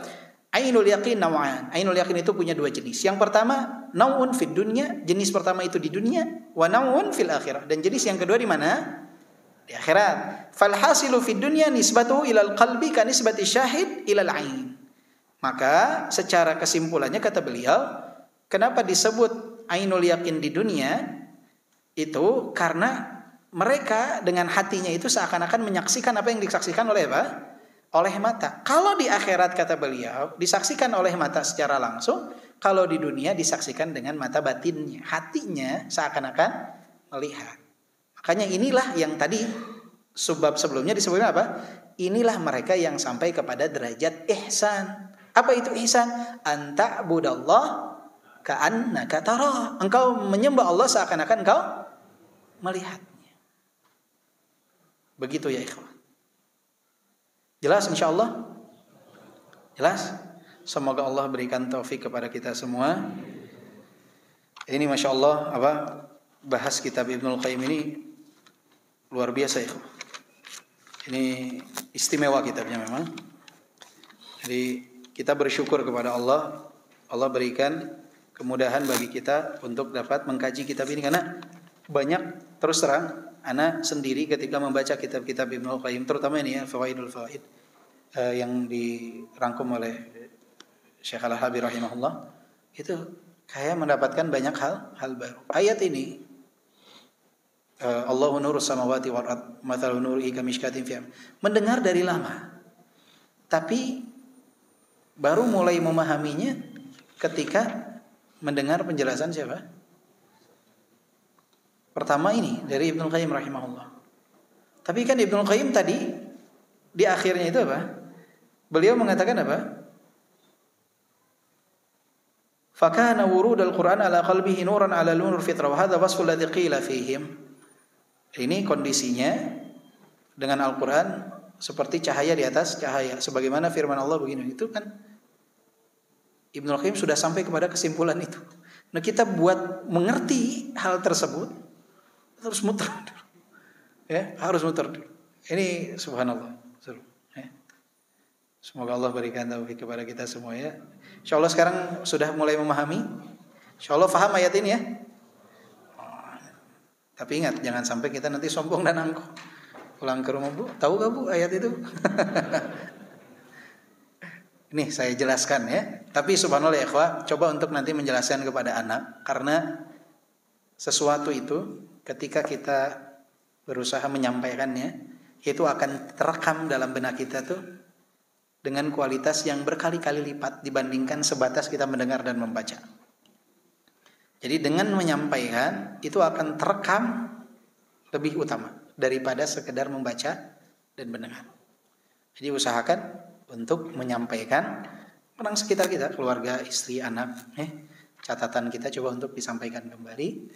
[SPEAKER 2] Ainul yaqin naw'an. Ainul yaqin itu punya dua jenis. Yang pertama, nau'un fid dunya, jenis pertama itu di dunia, wa nau'un fil akhirah. Dan jenis yang kedua di mana? Di akhirat. Fal hasilu fid dunya nisbatuhu ilal qalbi ka nisbati syahid ilal ain. Maka secara kesimpulannya kata beliau, kenapa disebut ainul yaqin di dunia? Itu karena mereka dengan hatinya itu seakan-akan menyaksikan apa yang disaksikan oleh apa? Oleh mata. Kalau di akhirat kata beliau disaksikan oleh mata secara langsung, kalau di dunia disaksikan dengan mata batinnya, hatinya seakan-akan melihat. Makanya inilah yang tadi sebab sebelumnya disebutkan apa? Inilah mereka yang sampai kepada derajat ihsan. Apa itu ihsan? Anta budallah ka'annaka tarah. Engkau menyembah Allah seakan-akan engkau melihatnya. Begitu ya ikhwan. Jelas insyaallah? Jelas? Semoga Allah berikan taufik kepada kita semua. Ini Masya Allah bahas kitab Ibnul Qayyim ini luar biasa ya. Ini istimewa kitabnya memang. Jadi kita bersyukur kepada Allah. Allah berikan kemudahan bagi kita untuk dapat mengkaji kitab ini. Karena banyak, terus terang ana sendiri ketika membaca kitab-kitab Ibnul Qayyim, terutama ini ya Fawaidul Fawaid yang dirangkum oleh Syekh Al-Habib rahimahullah, itu kayak mendapatkan banyak hal baru. Ayat ini Allahu nurus samawati wal ard mathalu nurihi kamishkatin fiyam. Mendengar dari lama. Tapi baru mulai memahaminya ketika mendengar penjelasan siapa? Pertama ini dari Ibnul Qayyim rahimahullah. Tapi kan Ibnul Qayyim tadi di akhirnya itu apa? Beliau mengatakan apa? Fakana wurudul Qur'an ala qalbihi nuran ala nur fitra wa hadha wasful ladzi qila fihim. Ini kondisinya dengan Al-Qur'an seperti cahaya di atas cahaya, sebagaimana firman Allah begini. Itu kan Ibnul Qayyim sudah sampai kepada kesimpulan itu. Nah, kita buat mengerti hal tersebut harus muter dulu. Ya, harus muter dulu. Ini subhanallah. Ya. Semoga Allah berikan taufik kepada kita semua ya. Insyaallah sekarang sudah mulai memahami. Insyaallah paham ayat ini ya. Tapi ingat jangan sampai kita nanti sombong dan angkuh. Pulang ke rumah, Bu, tahu gak Bu ayat itu? Ini saya jelaskan ya. Tapi subhanallah ya ikhwah, coba untuk nanti menjelaskan kepada anak, karena sesuatu itu ketika kita berusaha menyampaikannya, itu akan terekam dalam benak kita tuh dengan kualitas yang berkali-kali lipat dibandingkan sebatas kita mendengar dan membaca. Jadi dengan menyampaikan itu akan terekam lebih utama daripada sekedar membaca dan mendengar. Jadi usahakan untuk menyampaikan orang sekitar kita, keluarga, istri, anak, catatan kita coba untuk disampaikan kembali.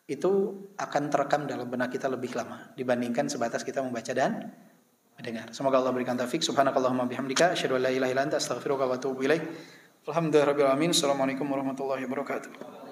[SPEAKER 2] Itu akan terekam dalam benak kita lebih lama dibandingkan sebatas kita membaca dan mendengar. Semoga Allah berikan taufik. Subhanakallahumma bihamdika asyhadu an la ilaha illa anta astaghfiruka wa atubu ilaik. Alhamdulillahirabbil alamin. Assalamualaikum warahmatullahi wabarakatuh.